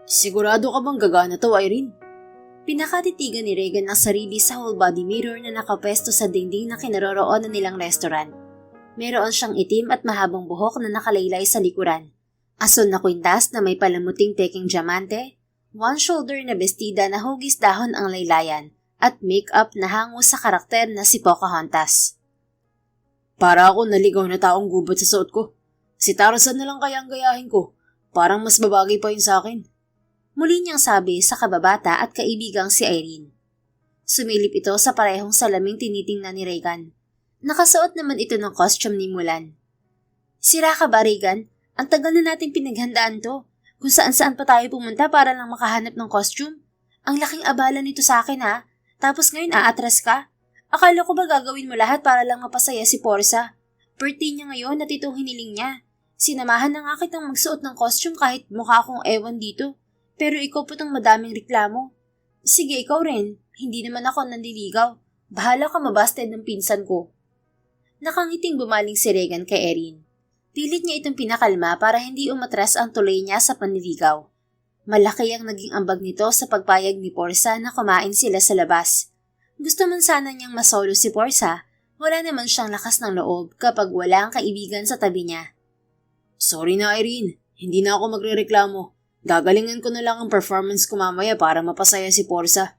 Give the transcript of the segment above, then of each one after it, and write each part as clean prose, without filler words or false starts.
Sigurado ka bang gagana to, Irene? Pinakatitigan ni Regan ang sarili sa whole body mirror na nakapwesto sa dingding na kinaroroonan nilang restaurant. Meron siyang itim at mahabang buhok na nakalaylay sa likuran. Asul na kwintas na may palamuting teking diamante, one shoulder na bestida na hugis dahon ang laylayan, at make-up na hango sa karakter na si Pocahontas. Para ako naligaw na taong gubot sa suot ko. Si Tarzan na lang kaya ang gayahin ko. Parang mas babagay pa yun sa akin. Muli niyang sabi sa kababata at kaibigang si Irene. Sumilip ito sa parehong salaming tinitingnan ni Regan. Nakasuot naman ito ng costume ni Mulan. Sira ka ba, Regan? Ang tagal na natin pinaghandaan to. Kung saan-saan pa tayo pumunta para lang makahanap ng costume. Ang laking abala nito sa akin ha. Tapos ngayon aatras ka? Akala ko ba gagawin mo lahat para lang mapasaya si Portia? Birthday niya ngayon at itong hiniling niya. Sinamahan na nga kitang magsuot ng costume kahit mukha akong ewan dito. Pero ikaw po tong madaming reklamo. Sige, ikaw rin. Hindi naman ako nandiligaw. Bahala ka mabasted ng pinsan ko. Nakangiting bumaling si Regan kay Erin. Pilit niya itong pinakalma para hindi umatras ang tuloy niya sa panliligaw. Malaki ang naging ambag nito sa pagpayag ni Portia na kumain sila sa labas. Gusto man sana niyang masolo si Portia, wala naman siyang lakas ng loob kapag wala ang kaibigan sa tabi niya. Sorry na Irene, hindi na ako magrereklamo. Gagalingan ko na lang ang performance ko mamaya para mapasaya si Portia.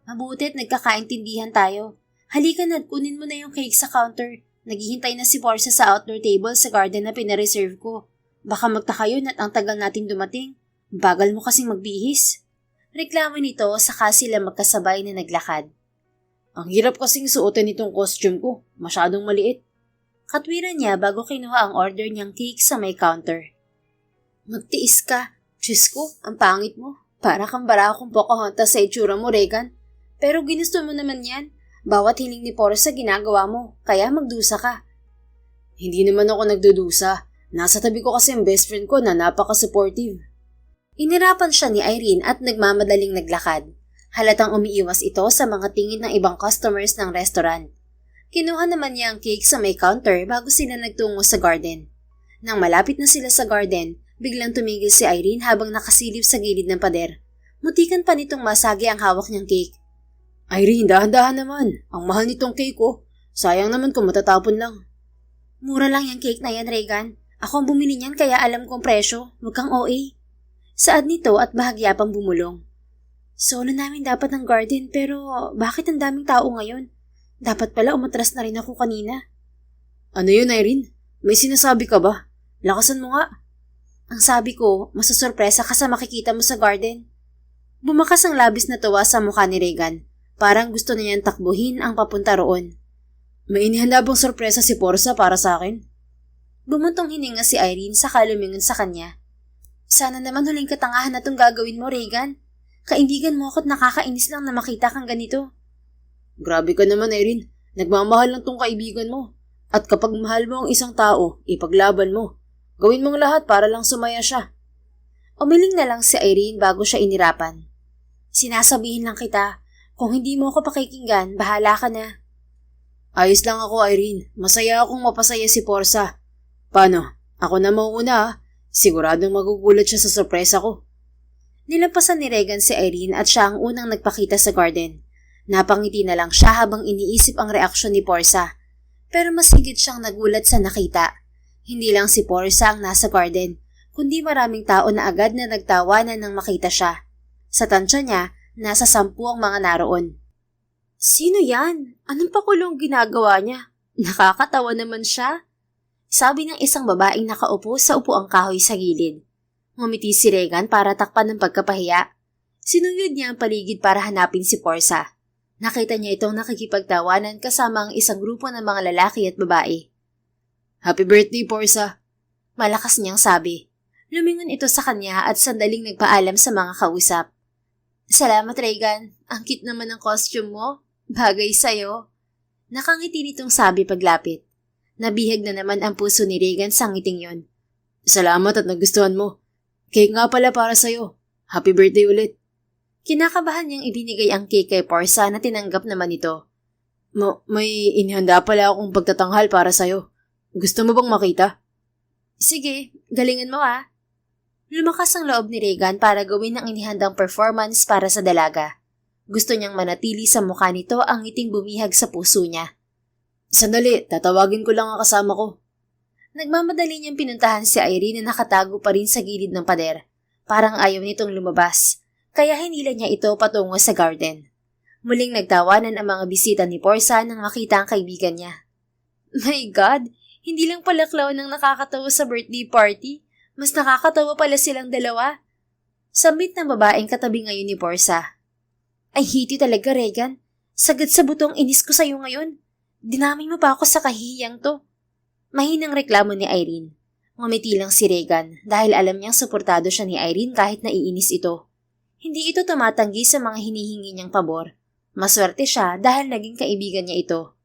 Mabuti at nagkakaintindihan tayo. Halika na at kunin mo na yung cake sa counter. Naghihintay na si Portia sa outdoor table sa garden na pinareserve ko. Baka magtaka yun at ang tagal nating dumating. Bagal mo kasing magbihis. Reklamo nito saka sila magkasabay na naglakad. Ang hirap kasing suotin itong costume ko. Masyadong maliit. Katwiran niya bago kinuha ang order niyang cake sa may counter. Magtiis ka. Diyos ko, ang pangit mo. Para kang barakong Pocahontas sa itsura mo, Regan. Pero ginusto mo naman yan. Bawat hiling ni Portia ginagawa mo, kaya magdusa ka. Hindi naman ako nagdudusa. Nasa tabi ko kasi ang best friend ko na napaka-supportive. Inirapan siya ni Irene at nagmamadaling naglakad. Halatang umiiwas ito sa mga tingin ng ibang customers ng restaurant. Kinuha naman niya ang cake sa may counter bago sila nagtungo sa garden. Nang malapit na sila sa garden, biglang tumigil si Irene habang nakasilip sa gilid ng pader. Mutikan pa nitong masagi ang hawak niyang cake. Irene, dahan-dahan naman. Ang mahal nitong cake ko. Sayang naman kung matatapon lang. Mura lang yung cake na yan, Regan. Ako ang bumili niyan kaya alam kong presyo. Huwag kang OA. Saad nito at bahagya pang bumulong. Solo namin dapat ng garden pero bakit ang daming tao ngayon? Dapat pala umatras na rin ako kanina. Ano yun, Irene? May sinasabi ka ba? Lakasan mo nga. Ang sabi ko, masusurpresa ka sa makikita mo sa garden. Bumakas ang labis na tuwa sa mukha ni Regan. Parang gusto na niyang takbuhin ang papunta roon. May inihanda bang sorpresa si Portia para sa akin? Bumuntong hininga si Irene saka lumingon sa kanya. Sana naman huling katangahan na itong gagawin mo, Regan. Kaibigan mo ako't nakakainis lang na makita kang ganito. Grabe ka naman, Irene. Nagmamahal lang tong kaibigan mo. At kapag mahal mo ang isang tao, ipaglaban mo. Gawin mong lahat para lang sumaya siya. Umiling na lang si Irene bago siya inirapan. Sinasabihin lang kita, kung hindi mo ako pakikinggan, bahala ka na. Ayos lang ako, Irene. Masaya akong mapasaya si Portia. Paano? Ako na mauuna ha? Siguradong magugulat siya sa sorpresa ko. Nilampasan ni Regan si Irene at siya ang unang nagpakita sa garden. Napangiti na lang siya habang iniisip ang reaksyon ni Portia. Pero mas higit siyang nagulat sa nakita. Hindi lang si Portia ang nasa garden, kundi maraming tao na agad na nagtawanan nang makita siya. Sa tansya niya, nasa 10 ang mga naroon. Sino yan? Anong pakulong ginagawa niya? Nakakatawa naman siya. Sabi ng isang babaeng nakaupo sa upuang kahoy sa gilid. Ngumiti si Regan para takpan ng pagkapahiya. Sinuyod niya ang paligid para hanapin si Portia. Nakita niya itong nakikipagtawanan kasama ang isang grupo ng mga lalaki at babae. Happy birthday, Portia! Malakas niyang sabi. Lumingon ito sa kanya at sandaling nagpaalam sa mga kausap. Salamat, Regan. Ang cute naman ang costume mo. Bagay sa'yo. Nakangiti nitong sabi paglapit. Nabihag na naman ang puso ni Regan sa ngiting yon. Salamat at nagustuhan mo. Cake nga pala para sa'yo. Happy birthday ulit. Kinakabahan niyang ibinigay ang cake kay Portia na tinanggap naman ito. May inihanda pala akong pagtatanghal para sa'yo. Gusto mo bang makita? Sige, galingan mo ah. Lumakas ang loob ni Regan para gawin ang inihandang performance para sa dalaga. Gusto niyang manatili sa mukha nito ang ngiting bumihag sa puso niya. Sandali, tatawagin ko lang ang kasama ko. Nagmamadali niyang pinuntahan si Irene na nakatago pa rin sa gilid ng pader. Parang ayaw nitong lumabas, kaya hinila niya ito patungo sa garden. Muling nagtawanan ang mga bisita ni Portia nang makita ang kaibigan niya. My God, hindi lang pala clown ang nakakatawa sa birthday party. Mas nakakatawa pala silang dalawa. Sambit ng babaeng katabi ngayon ni Portia. Ay hiti talaga, Regan. Sagad sa butong inis ko sa'yo ngayon. Dinamay mo pa ako sa kahihiyang to. Mahinang reklamo ni Irene. Ngumiti lang si Regan dahil alam niyang suportado siya ni Irene kahit naiinis ito. Hindi ito tumatanggi sa mga hinihingi niyang pabor. Maswerte siya dahil naging kaibigan niya ito.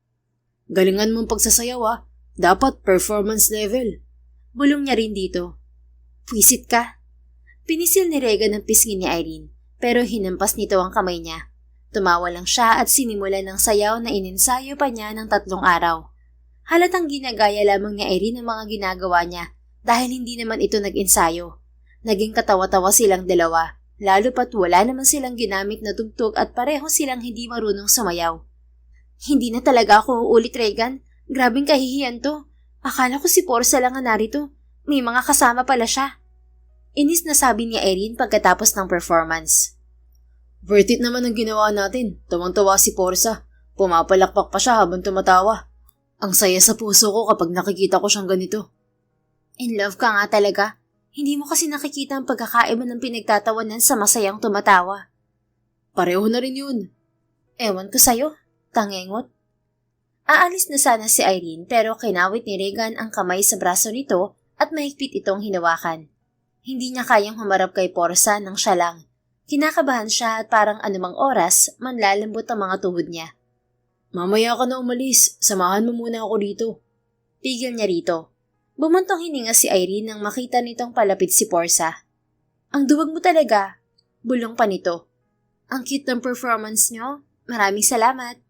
Galingan mong pagsasayaw ah. Dapat performance level. Bulong niya rin dito. Pwisit ka. Pinisil ni Regan ang pisngi ni Irene pero hinampas nito ang kamay niya. Tumawa lang siya at sinimulan ng sayaw na ininsayo pa niya ng 3 araw. Halatang ginagaya lamang ni Irene ang mga ginagawa niya dahil hindi naman ito nag-ensayo. Naging katawa-tawa silang dalawa, lalo pat wala naman silang ginamit na tugtog at pareho silang hindi marunong sumayaw. Hindi na talaga ako uulit, Regan. Grabing kahihiyan to. Akala ko si Portia lang ang narito. May mga kasama pala siya. Inis na sabi ni Irene pagkatapos ng performance. Worth it naman ang ginawa natin. Tawang-tawa si Portia. Pumapalakpak pa siya habang tumatawa. Ang saya sa puso ko kapag nakikita ko siyang ganito. In love ka nga talaga. Hindi mo kasi nakikita ang pagkakaiba ng pinagtatawanan sa masayang tumatawa. Pareho na rin yun. Ewan ko sa'yo. Tangengot. Aalis na sana si Irene pero kinawit ni Regan ang kamay sa braso nito at mahigpit itong hinawakan. Hindi niya kayang humarap kay Portia nang siya lang. Kinakabahan siya at parang anumang oras manlalambot ang mga tuhod niya. Mamaya ka na umalis. Samahan mo muna ako dito. Pigil niya rito. Bumuntong hininga si Irene nang makita nitong palapit si Portia. Ang duwag mo talaga. Bulong pa nito. Ang cute ng performance niyo. Maraming salamat.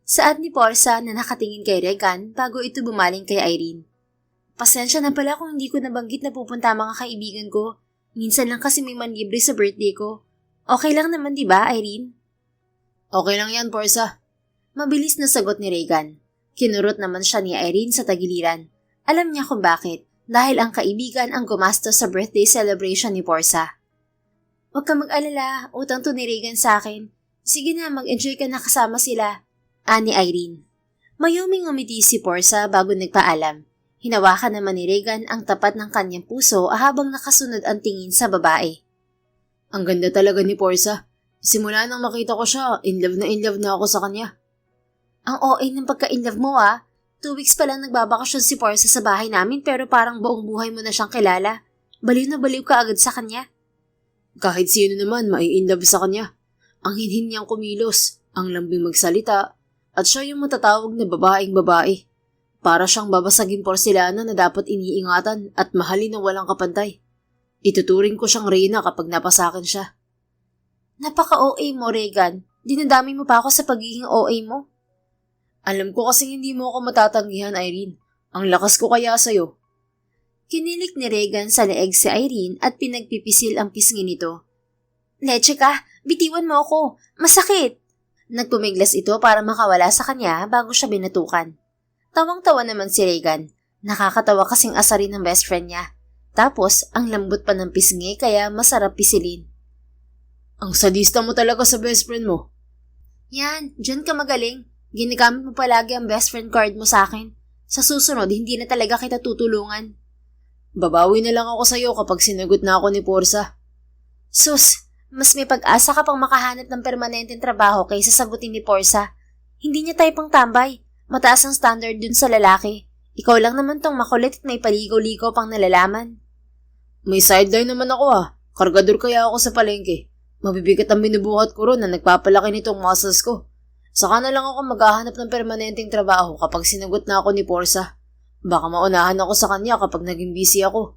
Saad ni Portia na nakatingin kay Regan bago ito bumaling kay Irene. Pasensya na pala kung hindi ko nabanggit na pupunta mga kaibigan ko. Minsan lang kasi may manlibre sa birthday ko. Okay lang naman diba, Irene? Okay lang yan, Portia. Mabilis na sagot ni Regan. Kinurot naman siya ni Irene sa tagiliran. Alam niya kung bakit, dahil ang kaibigan ang gumastos sa birthday celebration ni Portia. Huwag ka mag-alala, utang to ni Regan sa akin. Sige na, mag-enjoy ka na kasama sila. Ani Irene. Mayuming umiti si Portia bago nagpaalam. Hinawakan naman ni Regan ang tapat ng kanyang puso habang nakasunod ang tingin sa babae. Ang ganda talaga ni Portia. Simula nang makita ko siya, in love na ako sa kanya. Ang OA ng pagka-in-love mo ah. 2 weeks pa lang nagbabakasyon si Portia sa bahay namin pero parang buong buhay mo na siyang kilala. Baliw na baliw ka agad sa kanya. Kahit sino naman mai-in-love sa kanya. Ang hinhin niyang kumilos, ang lambing magsalita, at siya yung matatawag na babaeng babae. Para siyang babasaging porselana na dapat iniingatan at mahalin ng walang kapantay. Ituturing ko siyang reyna kapag napasakin siya. Napaka-OA mo, Regan. Dinadami mo pa ako sa pagiging OA mo. Alam ko kasing hindi mo ako matatanggihan, Irene. Ang lakas ko kaya sa'yo. Kinilik ni Regan sa leeg si Irene at pinagpipisil ang pisngi nito. Leche ka, bitiwan mo ako. Masakit. Nagpumiglas ito para makawala sa kanya bago siya binatukan. Tawang-tawa naman si Regan. Nakakatawa kasing asarin ng best friend niya. Tapos, ang lambot pa ng pisngi kaya masarap pisilin. Ang sadista mo talaga sa best friend mo. Yan, dyan ka magaling. Ginagamit mo palagi ang best friend card mo sa akin. Sa susunod, hindi na talaga kita tutulungan. Babawi na lang ako sa'yo kapag sinagot na ako ni Portia. Sus, mas may pag-asa ka pang makahanap ng permanenteng trabaho kaysa sagutin ni Portia. Hindi niya tayo pang tambay. Mataas ang standard dun sa lalaki. Ikaw lang naman tong makulit at may paligaw-ligaw pang nalalaman. May sideline naman ako ah. Kargador kaya ako sa palengke. Mabibigat ang binubuhat ko ron na nagpapalaki nitong muscles ko. Saka na lang ako maghahanap ng permanenteng trabaho kapag sinagot na ako ni Portia. Baka maunahan ako sa kanya kapag naging busy ako.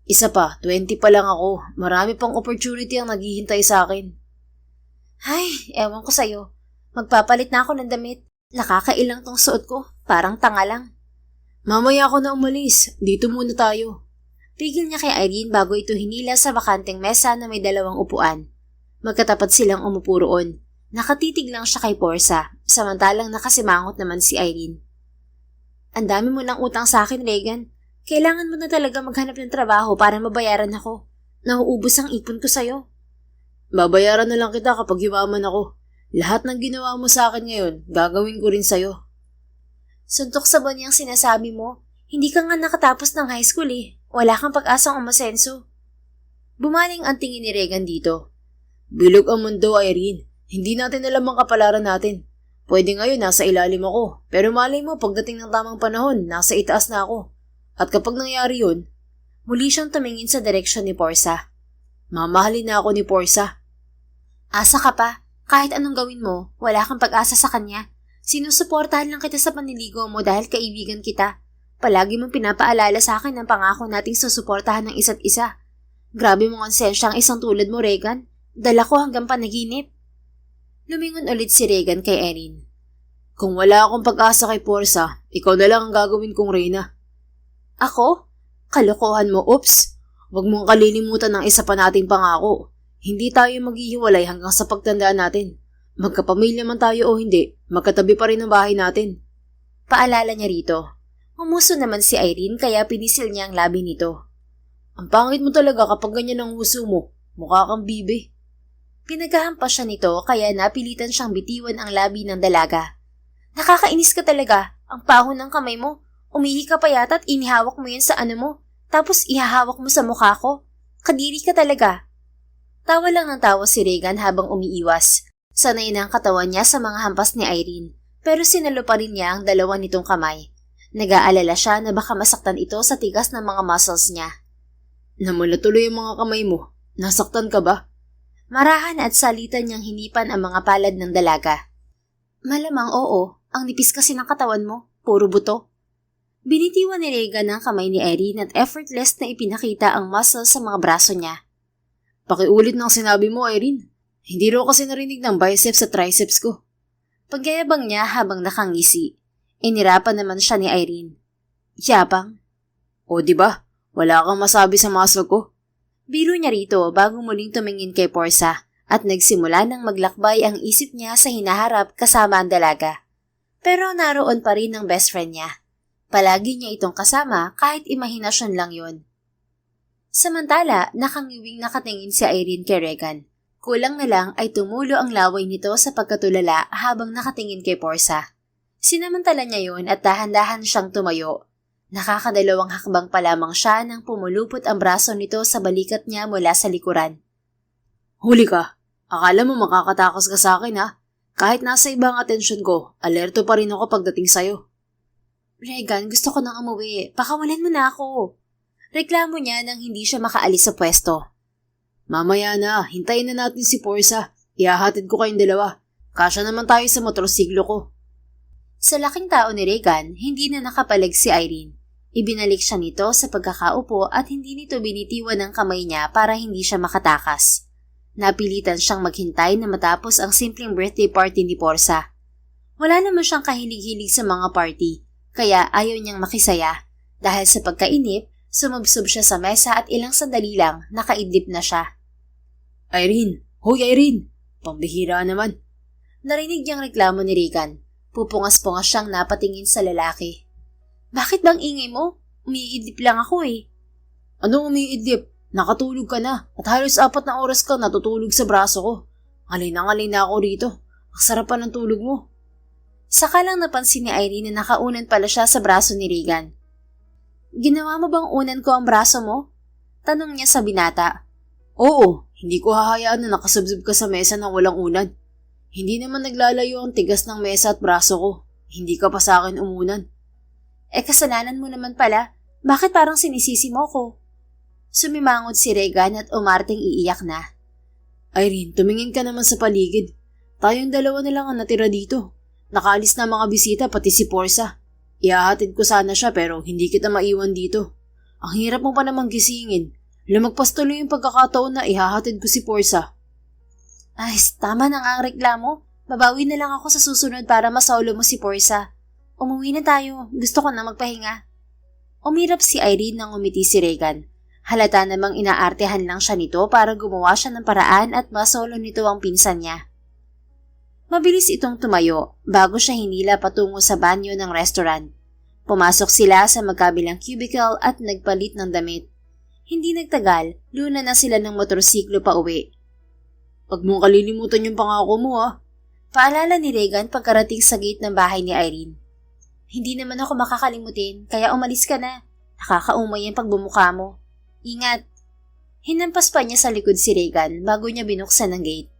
Isa pa, 20 pa lang ako. Marami pang opportunity ang naghihintay sa akin. Ay, ewan ko sa'yo. Magpapalit na ako ng damit. Nakakailang tong suot ko. Parang tanga lang. Mamaya ako na umalis. Dito muna tayo. Tigil niya kay Irene bago ito hinila sa bakanteng mesa na may 2 upuan. Magkatapat silang umupo roon. Nakatitig lang siya kay Portia, samantalang nakasimangot naman si Irene. Ang dami mo ng utang sa akin, Regan. Kailangan mo na talaga maghanap ng trabaho para mabayaran ako. Nauubos ang ipon ko sa'yo. Babayaran na lang kita kapag yumaman ako. Lahat ng ginawa mo sa akin ngayon, gagawin ko rin sa'yo. Suntok sa buwan niyang sinasabi mo. Hindi ka nga nakatapos ng high school eh. Wala kang pag-asang umasenso. Bumaling ang tingin ni Regan dito. Bilog ang mundo, Irene. Hindi natin alam ang kapalaran natin. Pwede ngayon nasa ilalim ako, pero malay mo pagdating ng tamang panahon, nasa itaas na ako. At kapag nangyari yun, muli siyang tumingin sa direksyon ni Portia. Mamahalin na ako ni Portia. Asa ka pa. Kahit anong gawin mo, wala kang pag-asa sa kanya. Sinusuportahan lang kita sa panliligaw mo dahil kaibigan kita. Palagi mong pinapaalala sa akin ang pangako nating susuportahan ng isa't isa. Grabe mong konsensya ang isang tulad mo, Regan. Dala ko hanggang panaginip. Lumingon ulit si Regan kay Erin. Kung wala akong pag-asa kay Portia, ikaw na lang ang gagawin kong reyna. Ako? Kalokohan mo, oops. Huwag mong kalilimutan ng isa pa nating pangako. Hindi tayo maghihiwalay hanggang sa pagtandaan natin. Magkapamilya man tayo o hindi, magkatabi pa rin ang bahay natin. Paalala niya rito. Umuso naman si Irene kaya pinisil niya ang labi nito. Ang pangit mo talaga kapag ganyan ang uso mo. Mukha kang bibe. Pinaghahampas siya nito kaya napilitan siyang bitiwan ang labi ng dalaga. Nakakainis ka talaga. Ang pahon ng kamay mo. Umihi ka pa yata at inihawak mo yan sa ano mo. Tapos ihahawak mo sa mukha ko. Kadiri ka talaga. Tawa lang ng tawa si Regan habang umiiwas. Sanay na ang katawan niya sa mga hampas ni Irene. Pero sinalo pa rin niya ang 2 nitong kamay. Nag-aalala siya na baka masaktan ito sa tigas ng mga muscles niya. Namula tuloy ang mga kamay mo. Nasaktan ka ba? Marahan at salitan niyang hinipan ang mga palad ng dalaga. Malamang oo, ang nipis kasi ng katawan mo, puro buto. Binitiwan ni Regan ang kamay ni Irene at effortless na ipinakita ang muscles sa mga braso niya. Pakiulit ng sinabi mo, Irene. Hindi raw kasi narinig ng biceps at triceps ko. Pagyayabang niya habang nakangisi. Inirapan naman siya ni Irene. Yabang? O diba, wala kang masabi sa muscle ko. Biro niya rito bago muling tumingin kay Portia at nagsimula nang maglakbay ang isip niya sa hinaharap kasama ang dalaga. Pero naroon pa rin ang best friend niya. Palagi niya itong kasama kahit imahinasyon lang yon. Samantala, nakangiwing nakatingin si Irene kay Regan. Kulang na lang ay tumulo ang laway nito sa pagkatulala habang nakatingin kay Portia. Sinamantala niya yon at dahan-dahan siyang tumayo. Nakakadalawang hakbang pa lamang siya nang pumulupot ang braso nito sa balikat niya mula sa likuran. Huli ka. Akala mo makakatakas ka sa akin ha? Kahit nasa ibang atensyon ko, alerto pa rin ako pagdating sa'yo. Regan, gusto ko nang umuwi. Pakawalan mo na ako. Reklamo niya nang hindi siya makaalis sa pwesto. Mamaya na, hintayin na natin si Portia. Ihahatid ko kayong 2. Kasya naman tayo sa motorsiklo ko. Sa laking tao ni Regan, hindi na nakapalag si Irene. Ibinalik siya nito sa pagkakaupo at hindi nito binitiwan ng kamay niya para hindi siya makatakas. Napilitan siyang maghintay na matapos ang simpleng birthday party ni Portia. Wala naman siyang kahilig-hilig sa mga party, kaya ayaw niyang makisaya. Dahil sa pagkainip, sumubsob siya sa mesa at ilang sandali lang nakaidlip na siya. Irene! Hoy Irene! Pambihira naman! Narinig niyang reklamo ni Regan. Pupungas-pungas siyang napatingin sa lalaki. Bakit bang ingay mo? Umiidlip lang ako eh. Anong umiidlip? Nakatulog ka na at halos 4 na oras ka natutulog sa braso ko. Alay na ako rito. Ang sarap pa ng tulog mo. Saka lang napansin ni Irene na nakaunan pala siya sa braso ni Regan. Ginawa mo bang unan ko ang braso mo? Tanong niya sa binata. Oo, hindi ko hahayaan na nakasubsob ka sa mesa ng walang unan. Hindi naman naglalayo ang tigas ng mesa at braso ko. Hindi ka pa sa akin umunan. Kasalanan mo naman pala. Bakit parang sinisisi mo ko? Sumimangot si Regan at umarting iiyak na. Irene, tumingin ka naman sa paligid. Tayong 2 na lang ang natira dito. Nakaalis na mga bisita pati si Portia. Ihahatid ko sana siya pero hindi kita maiwan dito. Ang hirap mo pa namang gisingin. Lumagpas tuloy yung pagkakataon na ihahatid ko si Portia. Ay, tama na nga ang reklamo. Babawi na lang ako sa susunod para masaulo mo si Portia. Umuwi na tayo. Gusto ko na magpahinga. Umirap si Irene nang umiti si Regan. Halata namang inaartehan lang siya nito para gumawa siya ng paraan at masolo nito ang pinsan niya. Mabilis itong tumayo bago siya hinila patungo sa banyo ng restaurant. Pumasok sila sa magkabilang cubicle at nagpalit ng damit. Hindi nagtagal, luna na sila ng motorsiklo pa uwi. "Huwag mong kalilimutan yung pangako mo paalala ni Regan pagkarating sa gate ng bahay ni Irene. "Hindi naman ako makakalimutin, kaya umalis ka na. Nakakaumay ang pagbumuka mo. Ingat." Hinampas pa niya sa likod si Regan bago niya binuksan ang gate.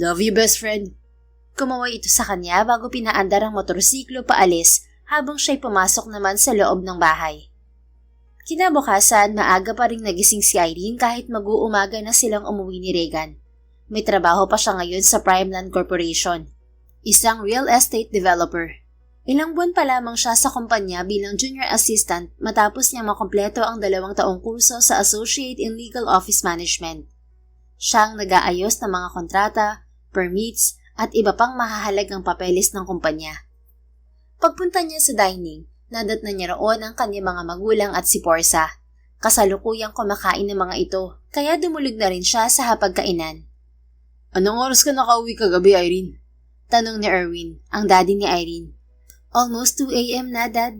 "Love you, best friend." Kumaway ito sa kanya bago pinaandar ang motorsiklo paalis habang siya'y pumasok naman sa loob ng bahay. Kinabukasan, maaga pa ring nagising si Irene kahit mag-uumaga na silang umuwi ni Regan. May trabaho pa siya ngayon sa Primeland Corporation, isang real estate developer. Ilang buwan pa lamang siya sa kumpanya bilang junior assistant matapos niya makumpleto ang 2 taong kurso sa Associate in Legal Office Management. Siya ang nag-aayos ng mga kontrata, permits, at iba pang mahahalagang papeles ng kumpanya. Pagpunta niya sa dining, nadatnan niya roon ang kanyang mga magulang at si Portia. Kasalukuyang kumakain ng mga ito, kaya dumulog na rin siya sa hapagkainan. "Anong oras ka nakauwi kagabi, Irene?" Tanong ni Erwin, ang daddy ni Irene. "Almost 2 a.m. na, Dad."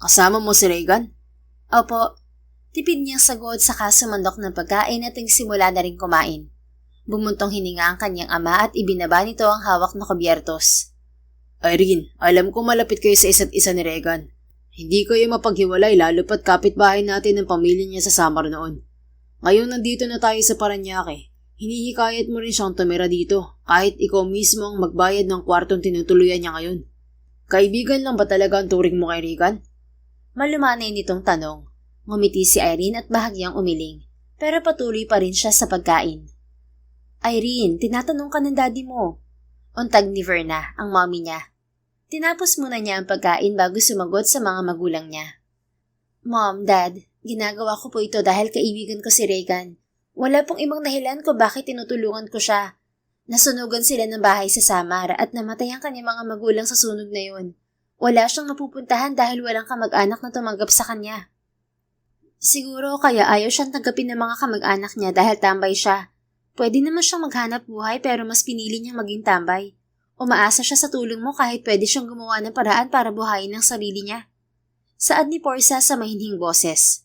"Kasama mo si Regan?" "Opo." Tipid niyang sagot saka sumandok ng pagkain at simula na rin kumain. Bumuntong hininga ang kanyang ama at ibinaba nito ang hawak na kubyertos. "Irene, alam ko malapit kayo sa isa't isa ni Regan. Hindi kayo mapaghiwalay lalo pat kapitbahay natin ng pamilya niya sa Samar noon. Ngayon nandito na tayo sa Paranaque. Hinihikayat mo rin siyang tumira dito kahit ikaw mismo ang magbayad ng kwartong tinutuluyan niya ngayon. Kaibigan lang ba talaga ang turing mo kay Regan?" Malumanay nitong tanong. Ngumiti si Irene at bahagyang umiling, pero patuloy pa rin siya sa pagkain. "Irene, tinatanong ka ng daddy mo." Untag ni Verna, ang mommy niya. Tinapos muna niya ang pagkain bago sumagot sa mga magulang niya. "Mom, Dad, ginagawa ko po ito dahil kaibigan ko si Regan. Wala pong ibang dahilan ko bakit tinutulungan ko siya. Nasunugan sila ng bahay sa Samar at namatay ang kanyang mga magulang sa sunog na yun. Wala siyang mapupuntahan dahil walang kamag-anak na tumanggap sa kanya. Siguro kaya ayaw siyang tanggapin ng mga kamag-anak niya dahil tambay siya. Pwede naman siyang maghanap buhay pero mas pinili niyang maging tambay. Umaasa siya sa tulong mo kahit pwede siyang gumawa ng paraan para buhayin ang sarili niya." Saad ni Portia sa mahinhing boses.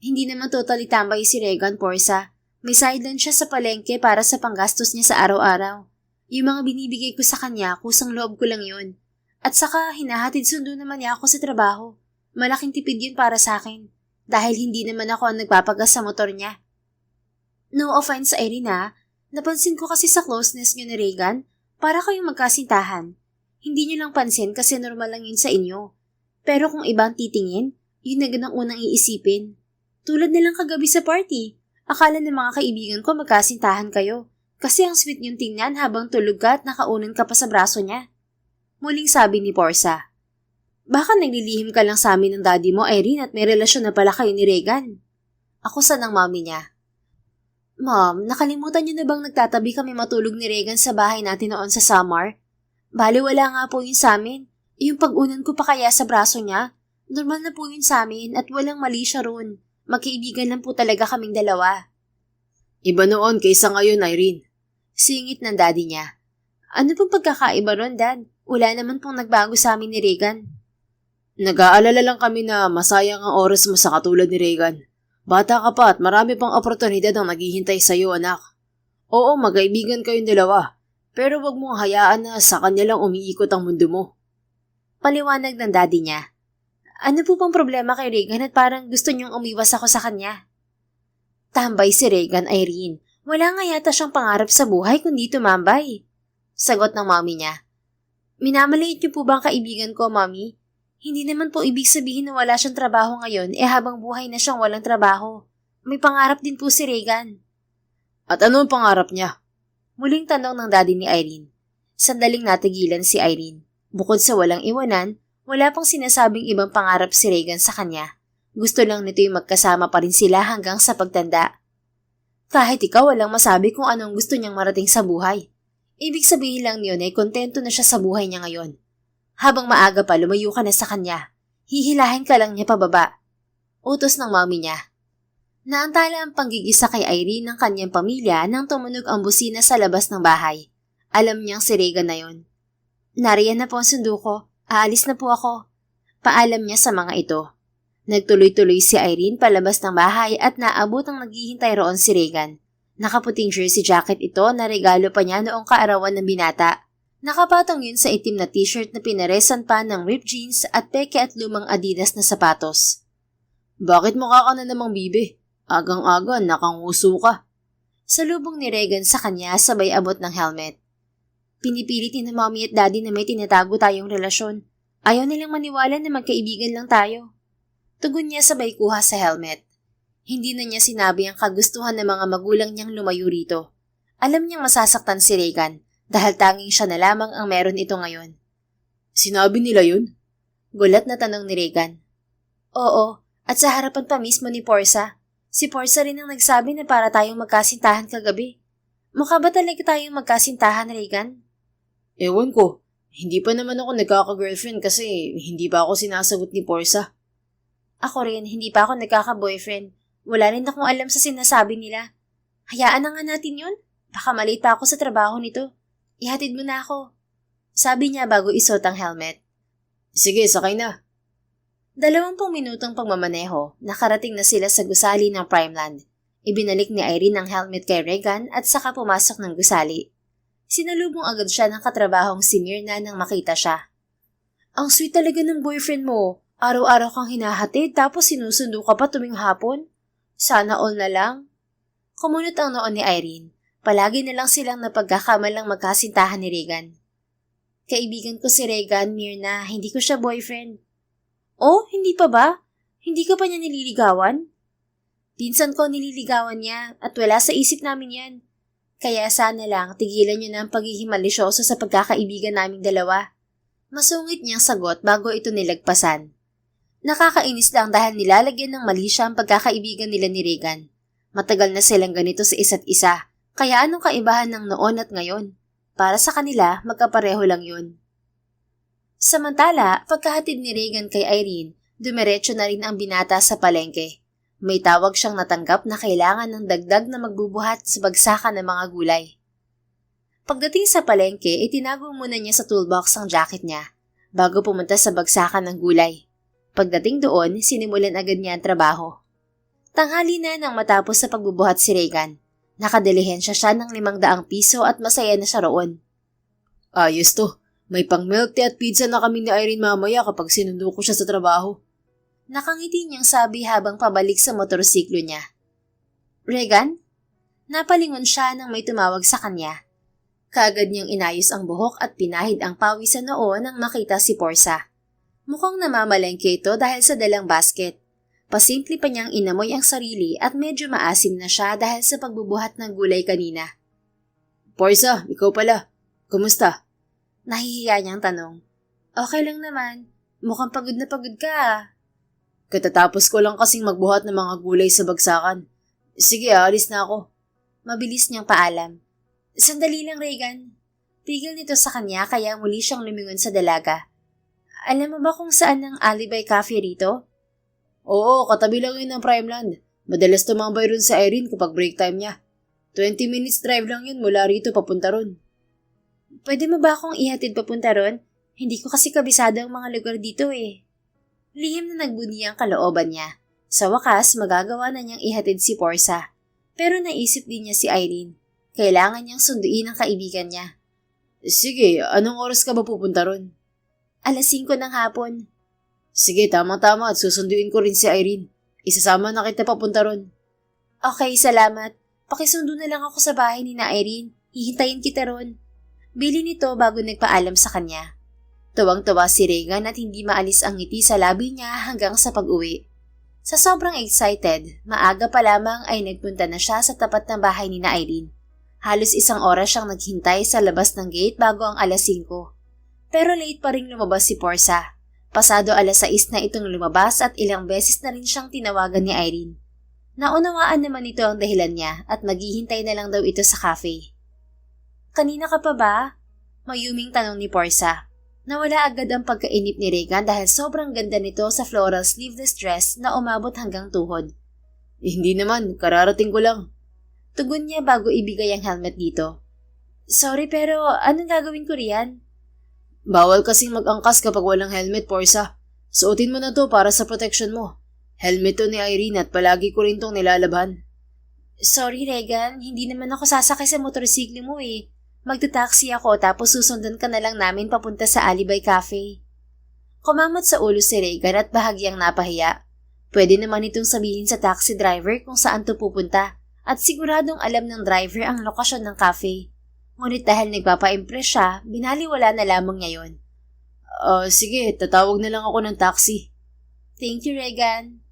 "Hindi naman totally tambay si Regan, Portia. May sideline siya sa palengke para sa panggastos niya sa araw-araw. Yung mga binibigay ko sa kanya, kusang loob ko lang yun. At saka hinahatid sundo naman niya ako sa trabaho. Malaking tipid yun para sa akin. Dahil hindi naman ako ang nagpapagas sa motor niya." "No offense, Irene. Napansin ko kasi sa closeness niyo ni Regan, para kayong magkasintahan. Hindi niyo lang pansin kasi normal lang yun sa inyo. Pero kung ibang titingin, yun na ganang unang iisipin. Tulad nilang kagabi sa party, akala ng mga kaibigan ko magkasintahan kayo. Kasi ang sweet niyong tingnan habang tulog ka at nakaunan ka pa sa braso niya." Muling sabi ni Portia. "Baka naglilihim ka lang sa amin ng daddy mo, Irene, at may relasyon na pala kayo ni Regan." Akusa ng mommy niya. "Mom, nakalimutan niyo na bang nagtatabi kami matulog ni Regan sa bahay natin noon sa Samar? Bali wala nga po yun sa amin. Yung pag-unan ko pa kaya sa braso niya, normal na po yun sa amin at walang mali siya roon. Magkaibigan lang po talaga kaming dalawa." "Iba noon kaysa ngayon, Irene." Singit ng daddy niya. "Ano pong pagkakaiba ron, Dad? Wala naman pong nagbago sa amin ni Regan." "Nag-aalala lang kami na masayang ang oras mo sa katulad ni Regan. Bata ka pa at marami pang oportunidad ang naghihintay sa iyo, anak. Oo, magkaibigan kayong dalawa, pero wag mong hayaan na sa kanya lang umiikot ang mundo mo." Paliwanag ng daddy niya. "Ano po bang problema kay Regan at parang gusto niyong umiwas ako sa kanya?" Tambay si Regan, Irene. Wala nga yata siyang pangarap sa buhay kundi tumambay. Sagot ng mommy niya. "Minamaliit niyo po bang kaibigan ko, mommy? Hindi naman po ibig sabihin na wala siyang trabaho ngayon habang buhay na siyang walang trabaho. May pangarap din po si Regan." "At ano ang pangarap niya?" Muling tanong ng daddy ni Irene. Sandaling natigilan si Irene. Bukod sa walang iwanan, wala pang sinasabing ibang pangarap si Regan sa kanya. Gusto lang nito yung magkasama pa rin sila hanggang sa pagtanda. Kahit ikaw walang masabi kung anong gusto niyang marating sa buhay. Ibig sabihin lang niyon ay kontento na siya sa buhay niya ngayon. Habang maaga pa lumayo ka na sa kanya, hihilahin ka lang niya pababa. Utos ng mommy niya. Naantala ang panggigisa kay Irene ng kanyang pamilya nang tumunog ang busina sa labas ng bahay. Alam niyang si Regan na yon. Nariyan na po ang sundo ko. Aalis na po ako. Paalam niya sa mga ito. Nagtuloy-tuloy si Irene palabas ng bahay at naabot ang naghihintay roon si Regan. Nakaputing jersey jacket ito na regalo pa niya noong kaarawan ng binata. Nakapatong yun sa itim na t-shirt na pinaresan pa ng ripped jeans at peke at lumang Adidas na sapatos. Bakit mukha ka na namang bibe? Agang-aga, nakanguso ka. Salubong ni Regan sa kanya sabay abot ng helmet. Pinipilit ni na mommy at daddy na may tinatago tayong relasyon. Ayaw nilang maniwala na magkaibigan lang tayo. Tugon niya sabay kuha sa helmet. Hindi na niya sinabi ang kagustuhan ng mga magulang niyang lumayo rito. Alam niyang masasaktan si Regan dahil tanging siya na lamang ang meron ito ngayon. Sinabi nila yun? Gulat na tanong ni Regan. Oo, at sa harapan pa mismo ni Porsa. Si Porsa rin ang nagsabi na para tayong magkasintahan kagabi. Mukha ba talaga tayong magkasintahan, Regan? Ewan ko. Hindi pa naman ako nagkaka-girlfriend kasi hindi pa ako sinasagot ni Porsa. Ako rin, hindi pa ako nagkaka-boyfriend. Wala rin akong alam sa sinasabi nila. Hayaan na nga natin yun. Baka malate pa ako sa trabaho nito. Ihatid mo na ako. Sabi niya bago isuot ang helmet. Sige, sakay na. 20 minutong pagmamaneho, nakarating na sila sa gusali ng Primeland. Ibinalik ni Irene ang helmet kay Regan at saka pumasok ng gusali. Sinalubong agad siya ng katrabahong si Mirna nang makita siya. Ang sweet talaga ng boyfriend mo. Araw-araw kang hinahatid tapos sinusundo ka pa tuwing hapon. Sana all na lang. Kumunot ang noon ni Irene. Palagi na lang silang napagkakamalang magkasintahan ni Regan. Kaibigan ko si Regan, Mirna. Hindi ko siya boyfriend. Oh, hindi pa ba? Hindi ka pa niya nililigawan? Pinsan ko nililigawan niya at wala sa isip namin yan. Kaya sana lang tigilan niyo na ang pagiging malisyoso sa pagkakaibigan naming dalawa. Masungit niyang sagot bago ito nilagpasan. Nakakainis lang dahil nilalagyan ng mali siya ang pagkakaibigan nila ni Regan. Matagal na silang ganito sa isa't isa, kaya anong kaibahan ng noon at ngayon? Para sa kanila, magkapareho lang yun. Samantala, pagkahatid ni Regan kay Irene, dumiretso na rin ang binata sa palengke. May tawag siyang natanggap na kailangan ng dagdag na magbubuhat sa bagsakan ng mga gulay. Pagdating sa palengke, itinago muna niya sa toolbox ang jacket niya, bago pumunta sa bagsakan ng gulay. Pagdating doon, sinimulan agad niya ang trabaho. Tanghali na nang matapos sa pagbubuhat si Regan. Nakadilihensya siya ng 500 piso at masaya na siya roon. Ayos to. May pang milk tea at pizza na kami ni Irene mamaya kapag sinundo ko siya sa trabaho. Nakangiti niyang sabi habang pabalik sa motorsiklo niya. Regan? Napalingon siya nang may tumawag sa kanya. Kaagad niyang inayos ang buhok at pinahid ang pawis sa noo nang makita si Porsa. Mukhang namamalengke ito dahil sa dalang basket. Pasimple pa niyang inamoy ang sarili at medyo maasim na siya dahil sa pagbubuhat ng gulay kanina. Porsa, ikaw pala. Kumusta? Nahihiya niyang tanong. Okay lang naman. Mukhang pagod na pagod ka ah. Katatapos ko lang kasing magbuhat ng mga gulay sa bagsakan. Sige, alis na ako. Mabilis niyang paalam. Sandali lang, Regan. Tigil nito sa kanya kaya muli siyang lumingon sa dalaga. Alam mo ba kung saan ang Alibi Cafe rito? Oo, katabi lang yun ng Primeland. Madalas tumambay ron sa Irene kapag break time niya. 20 minutes drive lang yun mula rito papunta ron. Pwede mo ba akong ihatid papunta ron? Hindi ko kasi kabisado ang mga lugar dito eh. Lihim na nagbuni ang kalooban niya. Sa wakas, magagawa na niyang ihatid si Porsa. Pero naisip din niya si Irene. Kailangan niyang sunduin ang kaibigan niya. Sige, anong oras ka ba pupunta ron? 5:00 ng hapon. Sige, tama-tama at susunduin ko rin si Irene. Isasama na kita papunta ron. Okay, salamat. Pakisundo na lang ako sa bahay ni na Irene. Hihintayin kita ron. Bili nito bago nagpaalam sa kanya. Tuwang-tuwa si Regan at hindi maalis ang ngiti sa labi niya hanggang sa pag-uwi. Sa sobrang excited, maaga pa lamang ay nagpunta na siya sa tapat ng bahay ni na Irene. Halos 1 oras siyang naghintay sa labas ng gate bago ang 5:00. Pero late pa rin lumabas si Porsa. Pasado 6:00 na itong lumabas at ilang beses na rin siyang tinawagan ni Irene. Naunawaan naman ito ang dahilan niya at maghihintay na lang daw ito sa cafe. Kanina ka pa ba? Mayuming tanong ni Porsa. Nawala agad ang pagkainip ni Regan dahil sobrang ganda nito sa floral sleeveless dress na umabot hanggang tuhod. Hindi naman, kararating ko lang. Tugon niya bago ibigay ang helmet dito. Sorry pero anong gagawin ko riyan? Bawal kasing mag-angkas kapag walang helmet, Porsa. Suotin mo na to para sa protection mo. Helmet to ni Irene at palagi ko rin tong nilalabhan. Sorry Regan, hindi naman ako sasakay sa motorsiklo mo eh. Magta-taxi ako tapos susundan ka na lang namin papunta sa Alibay Cafe. Kumamot sa ulo si Regan at bahagyang napahiya. Pwede naman itong sabihin sa taxi driver kung saan to pupunta at siguradong alam ng driver ang lokasyon ng cafe. Ngunit dahil nagpapa-impress siya, binaliwala na lamang niya yun. Sige, tatawag na lang ako ng taxi. Thank you, Regan.